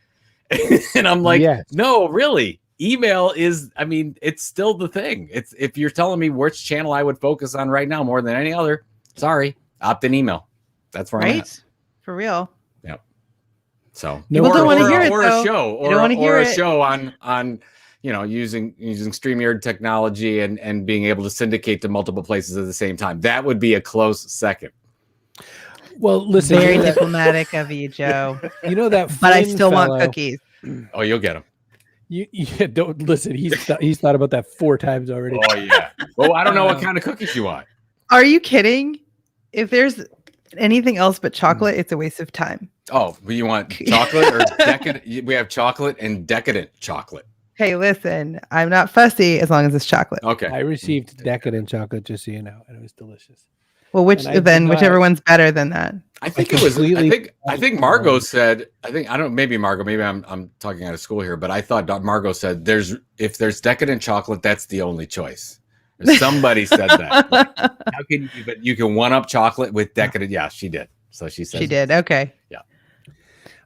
And I'm like, no, really, email is, it's still the thing. It's, if you're telling me which channel I would focus on right now more than any other, sorry, opt in email. That's where I'm at. For real. Yep. So people don't want to hear it, or though. a show, or a show on using StreamYard technology and being able to syndicate to multiple places at the same time. That would be a close second. Well, listen, very diplomatic of you, Joe. That, but I still want cookies. Oh, you'll get them. You don't listen. He's thought about that 4 times already. Oh yeah. Well, I don't know what kind of cookies you want. Are you kidding? If there's anything else but chocolate, it's a waste of time. Oh, you want chocolate or decadent? We have chocolate and decadent chocolate. Hey, listen, I'm not fussy as long as it's chocolate. Okay. I received decadent chocolate, just so you know, and it was delicious. Well, whichever one's better than that. I think it was. I think Margot said. Maybe Margot. Maybe I'm talking out of school here, but I thought Margot said if there's decadent chocolate, that's the only choice. Somebody said that. How can you? But you can one up chocolate with decadent. Yeah, she did. So she said. She did. Okay. Yeah.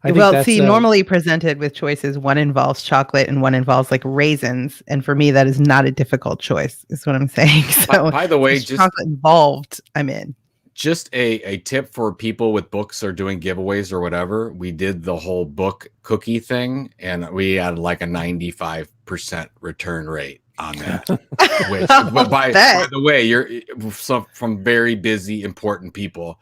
Well, see, normally presented with choices, one involves chocolate and one involves like raisins, and for me, that is not a difficult choice. Is what I'm saying. So, by the way, just chocolate involved, I'm in. Just a tip for people with books or doing giveaways or whatever. We did the whole book cookie thing, and we had like a 95% return rate on that. Which, by the way, you're from very busy, important people.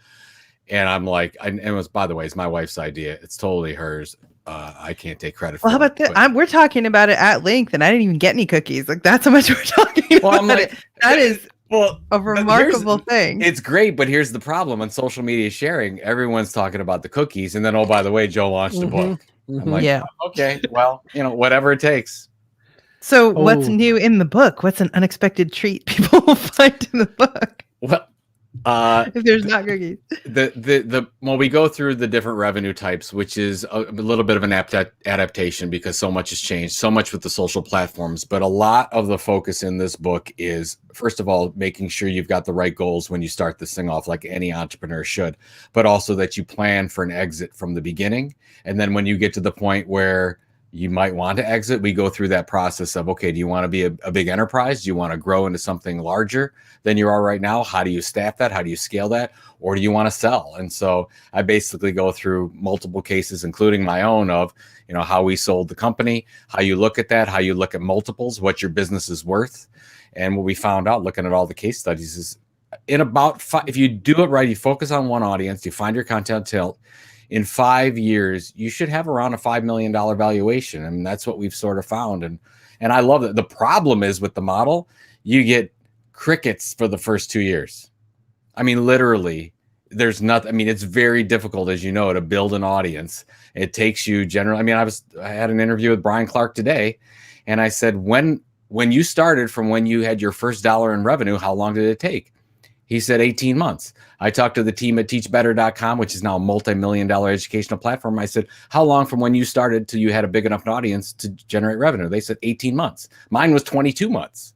And I'm like, and it was, by the way, it's my wife's idea. It's totally hers. I can't take credit for Well, how about it. that? We're talking about it at length, and I didn't even get any cookies. Like, that's how much we're talking Well, I'm about like, it. That is well, a remarkable thing. It's great, but here's the problem on social media sharing. Everyone's talking about the cookies, and then, oh, by the way, Joe launched a book. I'm like, Yeah. okay, well, whatever it takes. So what's new in the book? What's an unexpected treat people will find in the book? Well, if there's not cookies. Well, we go through the different revenue types, which is a little bit of an adaptation because so much has changed, so much with the social platforms. But a lot of the focus in this book is, first of all, making sure you've got the right goals when you start this thing off, like any entrepreneur should, but also that you plan for an exit from the beginning. And then when you get to the point where you might want to exit, we go through that process of, okay, do you want to be a big enterprise? Do you want to grow into something larger than you are right now? How do you staff that? How do you scale that? Or do you want to sell? And so I basically go through multiple cases, including my own, of, how we sold the company, how you look at that, how you look at multiples, what your business is worth. And what we found out looking at all the case studies is in about if you do it right, you focus on one audience, you find your content tilt, in 5 years, you should have around a $5 million valuation. And that's what we've sort of found. And I love it. The problem is with the model, you get crickets for the first 2 years. I mean, literally, there's nothing. I mean, it's very difficult, as you know, to build an audience. It takes you generally. I mean, I had an interview with Brian Clark today, and I said, when you started from when you had your first dollar in revenue, how long did it take? He said 18 months. I talked to the team at teachbetter.com, which is now a multi-million-dollar educational platform. I said, how long from when you started till you had a big enough audience to generate revenue? They said 18 months. Mine was 22 months.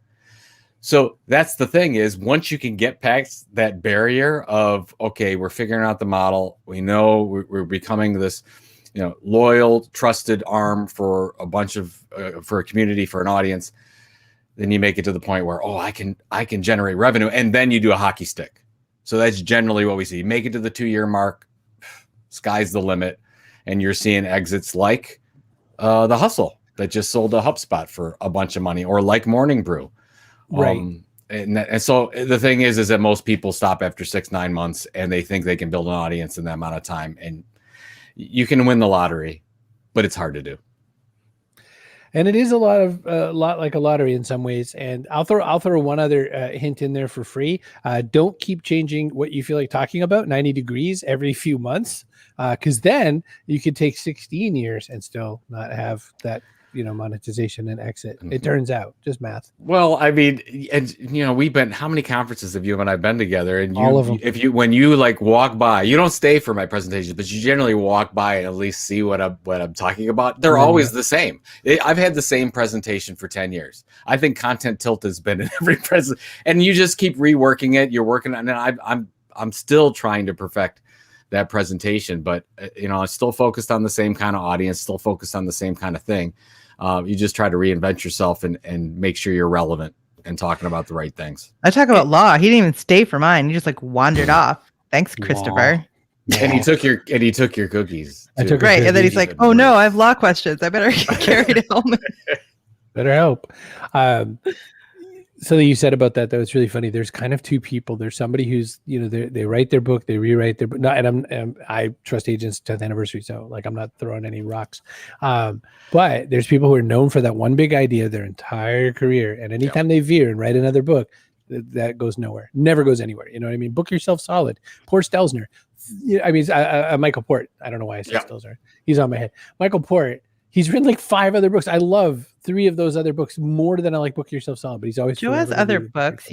So that's the thing is, once you can get past that barrier of, okay, we're figuring out the model. We know we're becoming this, loyal, trusted arm for a bunch of, for a community, for an audience. Then you make it to the point where, I can generate revenue, and then you do a hockey stick. So that's generally what we see. Make it to the 2-year mark, sky's the limit, and you're seeing exits like The Hustle that just sold a HubSpot for a bunch of money, or like Morning Brew. Right. And so the thing is that most people stop after 6-9 months, and they think they can build an audience in that amount of time. And you can win the lottery, but it's hard to do. And it is a lot like a lottery in some ways. And I'll throw one other hint in there for free. Don't keep changing what you feel like talking about 90 degrees every few months, because then you could take 16 years and still not have that monetization and exit. Mm-hmm. It turns out, just math. Well, I mean, and we've been, how many conferences have you and I been together? And all of them. When you like walk by, you don't stay for my presentations, but you generally walk by and at least see what I'm talking about. They're always the same. I've had the same presentation for 10 years. I think content tilt has been in every present, and you just keep reworking it. You're working on it. I'm still trying to perfect that presentation, but I'm still focused on the same kind of audience, still focused on the same kind of thing. You just try to reinvent yourself and make sure you're relevant and talking about the right things. I talk about law. He didn't even stay for mine. He just like wandered off. Thanks, Christopher. And he took your cookies. I took right, and then he's like, "Oh no, I have law questions. I better carry it home." Better help. Something you said about that was really funny. There's kind of two people. There's somebody who's, they write their book, they rewrite their book. No, and I trust agents 10th anniversary, so like I'm not throwing any rocks. But there's people who are known for that one big idea their entire career, and anytime they veer and write another book, that goes nowhere, never goes anywhere. You know what I mean? Book yourself solid. Poor Stelzner. Michael Port. I don't know why I said Stelzner. He's on my head. Michael Port. He's written like 5 other books. I love 3 of those other books more than I like Book Yourself Solid, but he's always Joe has other books,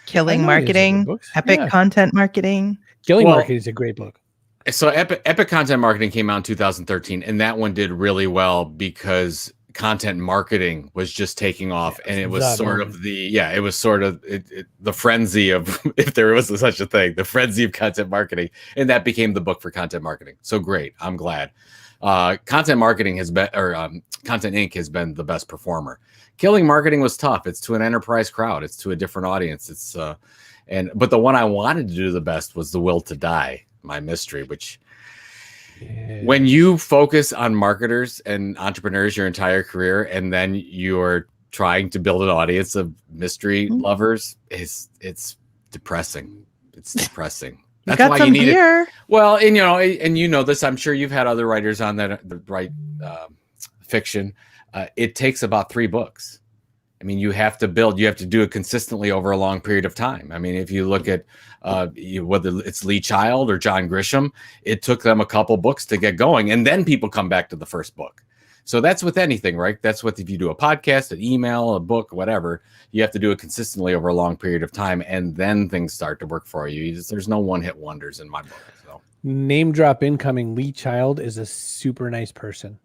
Killing Marketing, Epic Content Marketing. Killing Marketing is a great book. So Epic Content Marketing came out in 2013, and that one did really well because content marketing was just taking off, and it was sort of the frenzy of, if there was such a thing, the frenzy of content marketing, and that became the book for content marketing. So great, I'm glad. Content Marketing has been, or Content Inc. has been the best performer. Killing Marketing was tough. It's to an enterprise crowd. It's to a different audience. But the one I wanted to do the best was The Will to Die, my mystery, which when you focus on marketers and entrepreneurs your entire career, and then you're trying to build an audience of mystery lovers, it's depressing. It's depressing. That's got why some you need it. beer. Well, and you know this. I'm sure you've had other writers on that write fiction. It takes about 3 books. I mean, you have to do it consistently over a long period of time. I mean, if you look at whether it's Lee Child or John Grisham, it took them a couple books to get going, and then people come back to the first book. So that's with anything, right? That's what if you do a podcast, an email, a book, whatever, you have to do it consistently over a long period of time, and then things start to work for you. There's no one-hit wonders in my book. So Name drop incoming. Lee Child is a super nice person.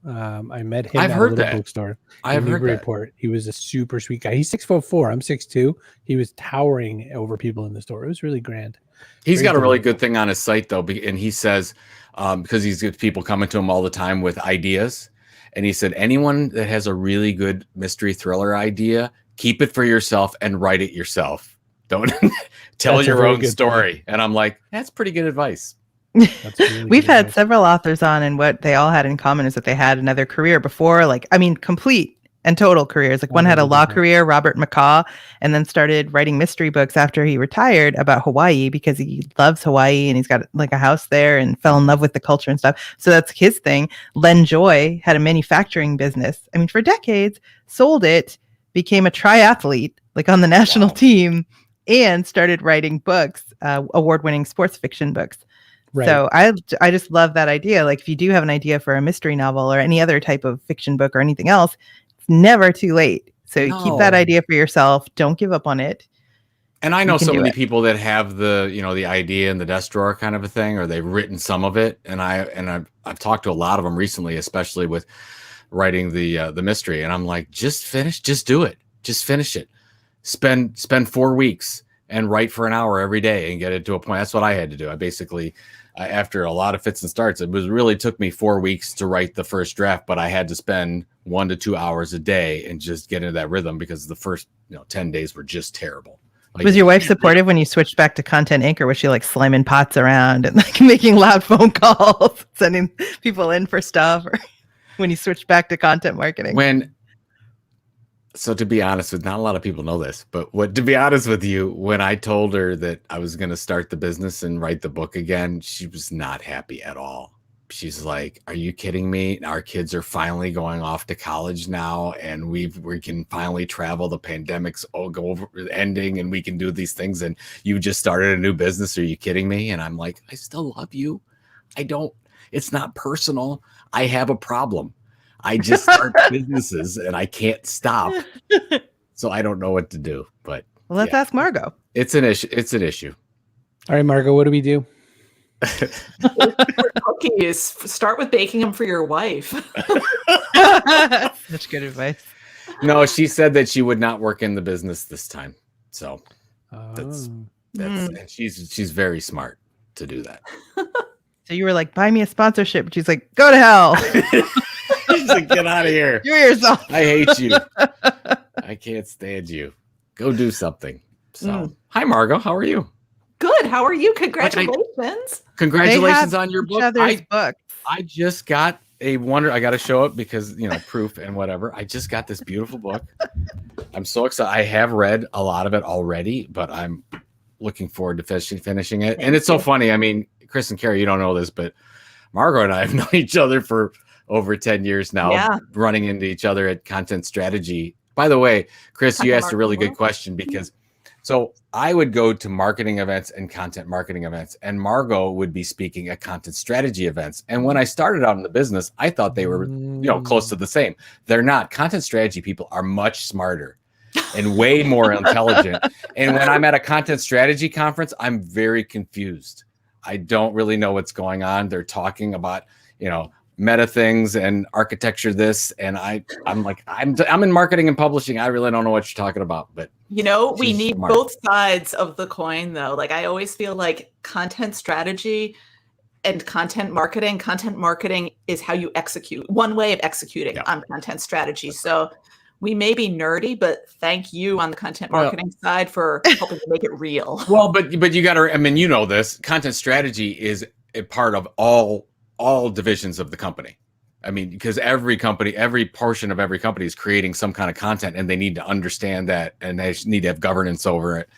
I met him I've at heard a little that. bookstore. I've in heard that. Newburyport. He was a super sweet guy. He's 6'4". I'm 6'2". He was towering over people in the store. It was really grand. He's Very got a really delightful. good thing on his site, though, and he says, because he's got people coming to him all the time with ideas, and he said, anyone that has a really good mystery thriller idea, keep it for yourself and write it yourself. Don't tell That's a your very own good story. point. And I'm like, that's pretty good advice. That's really We've good had advice. several authors on, and what they all had in common is that they had another career before, like, I mean, complete and total careers. Like, one had a Totally law different. career, Robert McCaw, and then started writing mystery books after he retired about Hawaii because he loves Hawaii and he's got like a house there and fell in love with the culture and stuff. So that's his thing. Len Joy had a manufacturing business. I mean, for decades, sold it, became a triathlete, like on the national Wow. team, and started writing books, award-winning sports fiction books. Right. So I just love that idea. Like, if you do have an idea for a mystery novel or any other type of fiction book or anything else, it's never too late. So you keep that No. idea for yourself. Don't give up on it. And I know You can so do many it. people that have the idea in the desk drawer kind of a thing, or they've written some of it. And I've talked to a lot of them recently, especially with writing the mystery. And I'm like, just do it. Just finish it. Spend 4 weeks and write for an hour every day and get it to a point. That's what I had to do. I basically, after a lot of fits and starts, it really took me 4 weeks to write the first draft, but I had to spend 1 to 2 hours a day and just get into that rhythm because the first 10 days were just terrible. Like, Was your wife supportive when you switched back to content anchor? Was she like slamming pots around and like making loud phone calls, sending people in for stuff? Or when you switched back to content marketing? So to be honest with, not a lot of people know this, but to be honest with you, when I told her that I was going to start the business and write the book again, she was not happy at all. She's like, "Are you kidding me? Our kids are finally going off to college now, and we can finally travel. The pandemic's ending, and we can do these things. And you just started a new business. Are you kidding me?" And I'm like, "I still love you. It's not personal. I have a problem. I just start businesses and I can't stop. So I don't know what to do." But Well, let's ask Margot. it's an issue. All right, Margot, what do we do? Cookies. Start with baking them for your wife. Such good advice. No, she said that she would not work in the business this time. So that's and she's very smart to do that. So you were like, "Buy me a sponsorship." She's like, "Go to hell. She's like, "Get out of here. Do it yourself." I hate you. I can't stand you. Go do something." So Hi Margot, how are you? Good. How are you? Congratulations. Congratulations They have on your each book. other's books. I just got I got to show it because, proof and whatever. I just got this beautiful book. I'm so excited. I have read a lot of it already, but I'm looking forward to finishing it. And it's so funny. I mean, Chris and Carrie, you don't know this, but Margot and I have known each other for over 10 years now, Yeah. running into each other at Content Strategy. By the way, Chris, you asked a really good question because so I would go to marketing events and content marketing events, and Margot would be speaking at content strategy events. And when I started out in the business, I thought they were, close to the same. They're not. Content strategy people are much smarter and way more intelligent. And when I'm at a content strategy conference, I'm very confused. I don't really know what's going on. They're talking about, meta things and architecture this, and I'm like, I'm in marketing and publishing. I really don't know what you're talking about, but we she's need smart. both sides of the coin, though. Like, I always feel like content strategy and content marketing is how you execute, one way of executing on content strategy. So we may be nerdy, but thank you on the content marketing side for helping to make it real. Well, but you got to, this content strategy is a part of all divisions of the company. I mean, because every portion of every company is creating some kind of content, and they need to understand that, and they need to have governance over it.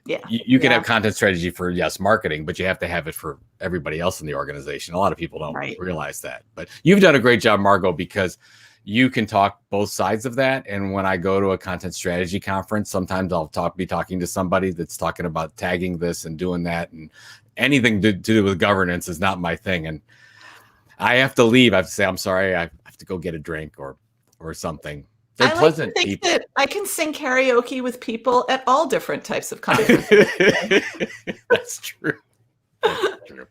Yeah. You can have content strategy for marketing, but you have to have it for everybody else in the organization. A lot of people don't realize that, but you've done a great job, Margot, because you can talk both sides of that. And when I go to a content strategy conference, sometimes I'll be talking to somebody that's talking about tagging this and doing that, and anything to do with governance is not my thing. And I have to leave. I have to say, I'm sorry. I have to go get a drink or something. They're pleasant people. That I can sing karaoke with people at all different types of conferences. That's true. That's true.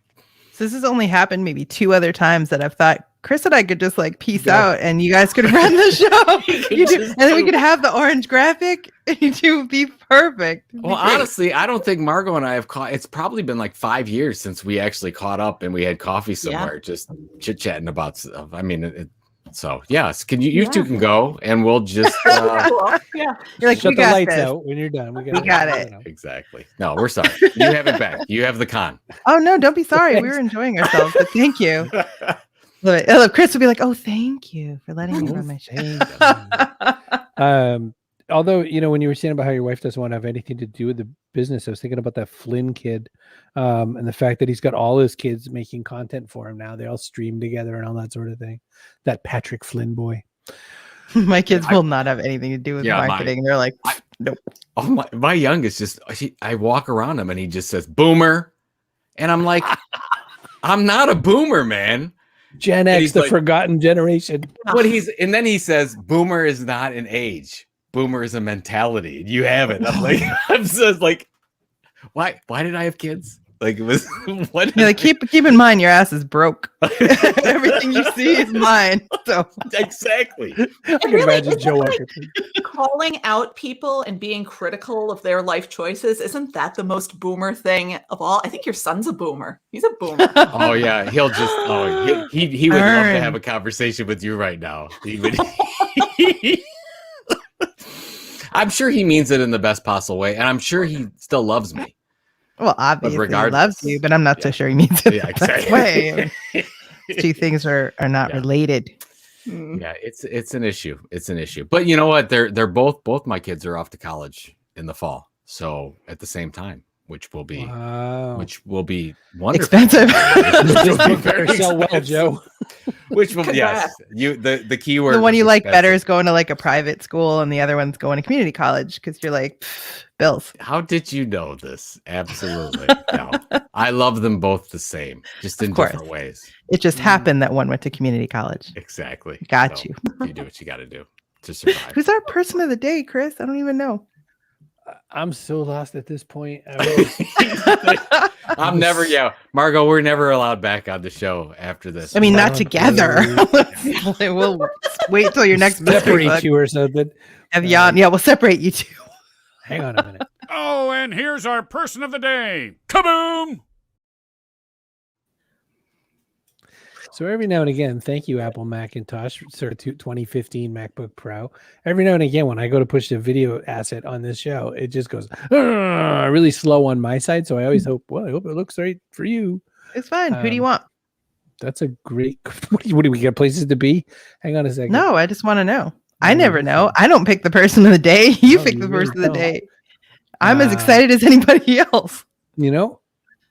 So this has only happened maybe 2 other times that I've thought Chris and I could just like peace out and you guys could run the show. And then we could have the orange graphic and you two would be perfect. Well, honestly, I don't think Margot and I have it's probably been like 5 years since we actually caught up and we had coffee somewhere, just chit-chatting about stuff. I mean, so yes, can you two can go and we'll just you're like, shut the lights out when you're done. We got it. Exactly. No, we're sorry. You have it back. You have the con. Oh no, don't be sorry. We were enjoying ourselves, but thank you. Chris would be like, "Oh, thank you for letting me run my show." Although, when you were saying about how your wife doesn't want to have anything to do with the business, I was thinking about that Flynn kid, and the fact that he's got all his kids making content for him now. They all stream together and all that sort of thing. That Patrick Flynn boy. My kids will not have anything to do with marketing. They're like, nope. Oh, my youngest I walk around him and he just says boomer, and I'm like, I'm not a boomer, man. Gen X, the forgotten generation. And then he says, boomer is not an age. Boomer is a mentality. You have it. I'm like, I'm just like, why did I have kids? Like, it was what? Like, keep in mind, your ass is broke. Everything you see is mine. So exactly. I can imagine Joe Walker calling out people and being critical of their life choices. Isn't that the most boomer thing of all? I think your son's a boomer. He's a boomer. Oh yeah, he'll just he would love to have a conversation with you right now. He would. I'm sure he means it in the best possible way, and I'm sure he still loves me. Well, obviously he loves you, but I'm not so sure he means it that way. Two things are not related. Yeah, it's an issue. It's an issue. But you know what? They're both my kids are off to college in the fall. So at the same time, which will be wonderful. Expensive. Very sell well, Joe. Which will the keyword. The one you like better is going to like a private school, and the other one's going to community college because you're like bills. How did you know this? Absolutely. No, I love them both the same, just in different ways. It just happened that one went to community college. Exactly. Got you. You do what you got to do to survive. Who's our person of the day, Chris? I don't even know. I'm so lost at this point. I'm never. Yeah, Margot, we're never allowed back on the show after this. I mean, not together. We'll wait till your next separate you or something. We'll separate you two. Hang on a minute. Oh, and here's our person of the day. Kaboom! So every now and again, thank you, Apple Macintosh, sort of 2015 MacBook Pro. Every now and again, when I go to push the video asset on this show, it just goes really slow on my side. So I always hope, I hope it looks right for you. It's fine. Who do you want? That's a great. What do we got places to be? Hang on a second. No, I just want to know. I never know. I don't pick the person of the day. You pick the person of the day. I'm as excited as anybody else.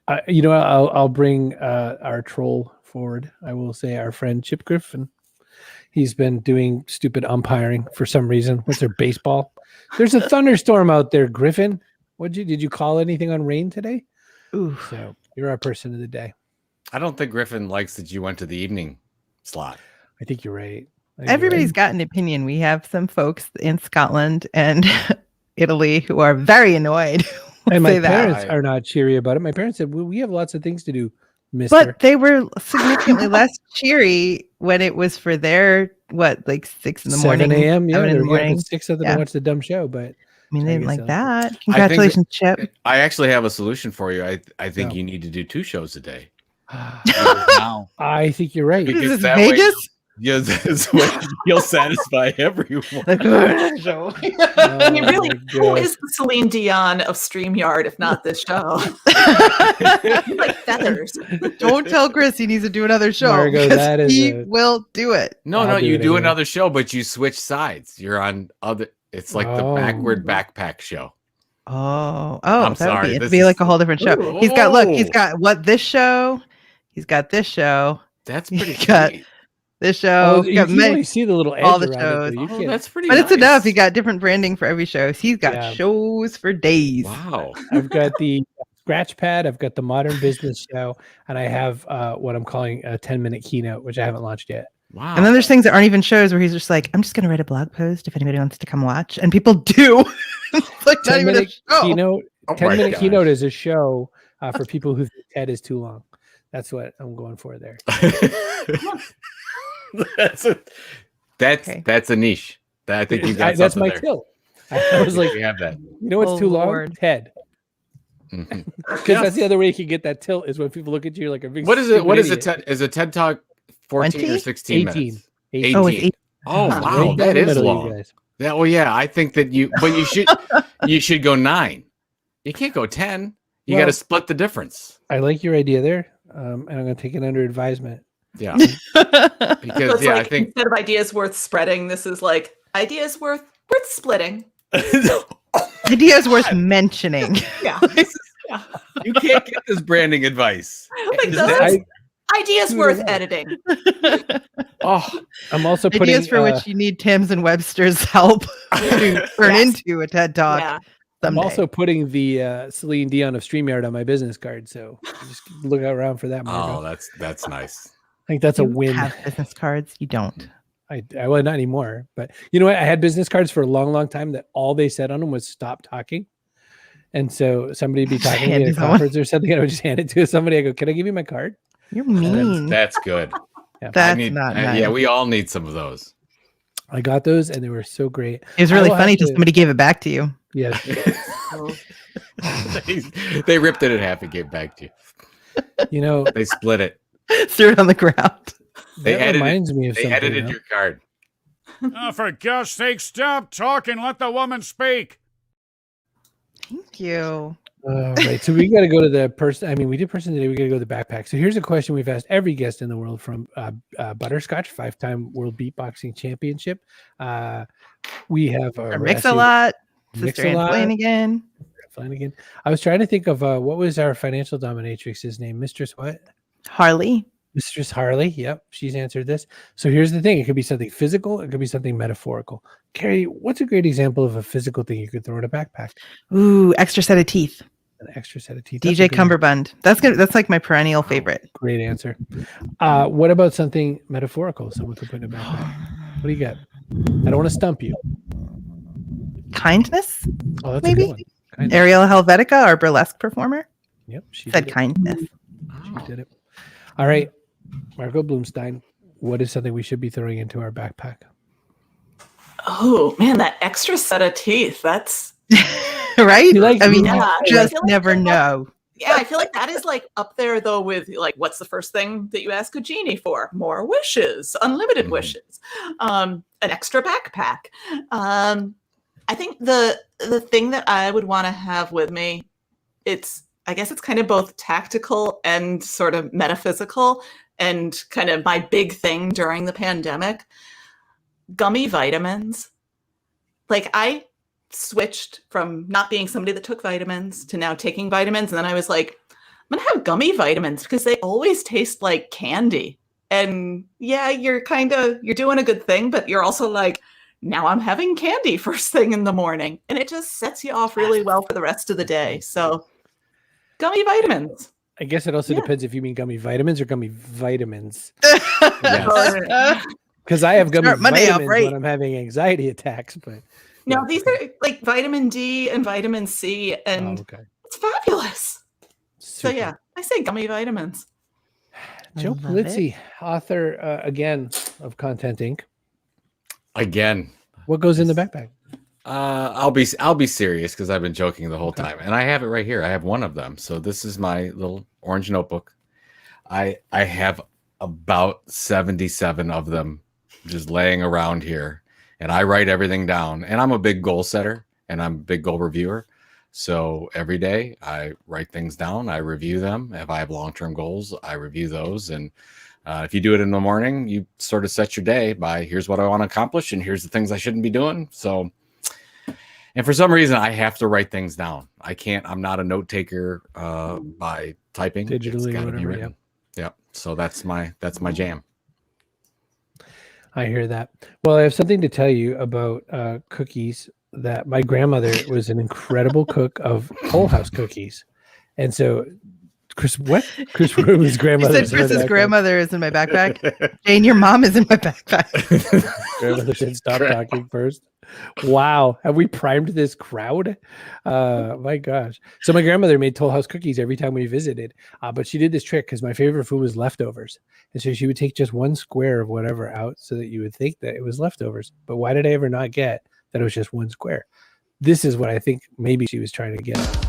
I'll bring our troll forward. I will say our friend Chip Griffin. He's been doing stupid umpiring for some reason. What's their baseball? There's a thunderstorm out there, Griffin. Did you call anything on rain today? Ooh. So you're our person of the day. I don't think Griffin likes that you went to the evening slot. I think you're right. Everybody's got an opinion. We have some folks in Scotland and Italy who are very annoyed. And my parents are not cheery about it. My parents said, we have lots of things to do, mister. But they were significantly less cheery when it was for their, 6 in the morning? 7 a.m. Yeah, they're morning. 6 of them to watch the dumb show. But I mean, they didn't like that. Congratulations, Chip. I actually have a solution for you. I think you need to do 2 shows a day. I think you're right. Is this Vegas? Yes, you'll satisfy everyone. I mean, really, who is the Celine Dion of StreamYard if not this show? Like feathers. Don't tell Chris he needs to do another show. Margot, he will do it. No, you do another show, but you switch sides. You're on other. It's like the backward backpack show. I'm that sorry, would this be is- like a whole different show. Ooh. He's got what this show. He's got this show. That's He's pretty got sweet. this show. Oh, He's you got can only see the little edge all the around shows. it. Though. You Oh, can't. that's pretty But nice. it's enough. He got different branding for every show. He's got Yeah. shows for days. Wow. I've got the scratch pad. I've got the Modern Business Show, and I have what I'm calling a 10-minute keynote, which I haven't launched yet. Wow. And then there's things that aren't even shows where he's just like, I'm just going to write a blog post if anybody wants to come watch. And people do. It's like not even a 10-minute show. keynote. Oh my 10-minute gosh. keynote is a show for people who think TED is too long. That's what I'm going for there. that's a niche. I think you got That's something my there. tilt. I was like, we have that. you know what's Oh, too long? Lord. TED. Mhm. Because that's the other way you can get that tilt is when people look at you like a big. What is it? What is stupid it? Is a TED Talk 14 or 20? 16 18. minutes? 18. Oh, it's 8. Oh Huh. wow, Right down that the is middle, you long. guys. Yeah, well, yeah, I think that you should go 9. You can't go 10. You got Well- to split the difference. I like your idea there, and I'm going to take it under advisement. Yeah, So because it's yeah, like I think instead of ideas worth spreading, this is like ideas worth splitting. Ideas worth mentioning. Yeah. Yeah. you can't get this branding advice. Like Is those that- ideas Dude, worth I know. editing. oh, I'm also putting Ideas for which you need Tim's and Webster's help to turn Yes. into a TED Talk. Yeah. I'm someday. also putting the Celine Dion of StreamYard on my business card, so just look out around for that. Margo. oh, that's nice. I think that's a You win. have business cards. You don't. I well, not anymore, but you know what? I had business cards for a long, long time that all they said on them was "stop talking," and so somebody would be talking to me Hand at a it someone. conference or something, and I would just hand it to somebody. I go, "Can I give you my card?" You're mean. That's good. Yeah. That's I need, not nice. Yeah, we all need some of those. I got those, and they were so great. It was I really will have funny till to- somebody gave it back to you. Yes, they ripped it in half and gave it back to you. you know They split it. Threw it on the ground. They that edited- reminds me of They something. edited though. your card. Oh, for God's sake, stop talking. Let the woman speak. Thank you. All right, so we got to go to the person. I mean, we did person today. We got to go to the backpack. So here's a question we've asked every guest in the world from Butterscotch, 5-time World Beatboxing Championship. We have Or Mix-a-Lot. Sister Anne Mix-a-Lot. Flanagan. Flanagan. I was trying to think of what was our financial dominatrix's name? Mistress what? Harley. Mistress Harley. Yep, she's answered this. So here's the thing: it could be something physical, it could be something metaphorical. Carrie, what's a great example of a physical thing you could throw in a backpack? Ooh, extra set of teeth. An extra set of teeth. That's a DJ good one. Cumberbund. That's like my perennial favorite. Great answer. What about something metaphorical? Someone could put in a backpack. What do you got? I don't want to stump you. Kindness. Oh, that's Maybe. a good one. Kindness. Ariel Helvetica, our burlesque performer, Yep, she said did it. kindness. She did it. All right, Margot Bloomstein. What is something we should be throwing into our backpack? Oh man, that extra set of teeth. That's Right? You like- I mean, Yeah, you I just feel like never that- know. yeah, I feel like that is like up there though with like what's the first thing that you ask a genie for? More wishes, unlimited Mhm. wishes, an extra backpack. I think the thing that I would want to have with me, I guess it's kind of both tactical and sort of metaphysical, and kind of my big thing during the pandemic, gummy vitamins. Like I switched from not being somebody that took vitamins to now taking vitamins. And then I was like, I'm going to have gummy vitamins because they always taste like candy. And yeah, you're doing a good thing, but you're also like, now I'm having candy first thing in the morning. And it just sets you off really well for the rest of the day. So gummy vitamins. I guess it also Yeah. depends if you mean gummy vitamins or gummy vitamins. Yes. Because I have gummy Start Monday off vitamins right. when I'm having anxiety attacks. But No, these are like vitamin D and vitamin C, and okay. it's fabulous. So Super. yeah, I say gummy vitamins. Joe I love it. Pulizzi, author again of Content Inc. Again, What goes in the backpack? I'll be serious because I've been joking the whole time, and I have it right here. I have one of them. So this is my little orange notebook. I have about 77 of them just laying around here, and I write everything down. And I'm a big goal setter, and I'm a big goal reviewer. So every day I write things down, I review them. If I have long-term goals, I review those. And if you do it in the morning, you sort of set your day by here's what I want to accomplish and here's the things I shouldn't be doing. So And for some reason, I have to write things down. I'm not a note taker by typing. Digitally or whatever, written. Yep. So that's my jam. I hear that. Well, I have something to tell you about cookies. That my grandmother was an incredible cook of Toll House cookies, and so Chris Rubin's You grandmother. said Chris's grandmother is in my backpack. Jane, your mom is in my backpack. Grandmother said, "Stop talking first." Wow, have we primed this crowd? My gosh! So my grandmother made Toll House cookies every time we visited, but she did this trick because my favorite food was leftovers, and so she would take just one square of whatever out so that you would think that it was leftovers. But why did I ever not get that it was just one square? This is what I think maybe she was trying to get at.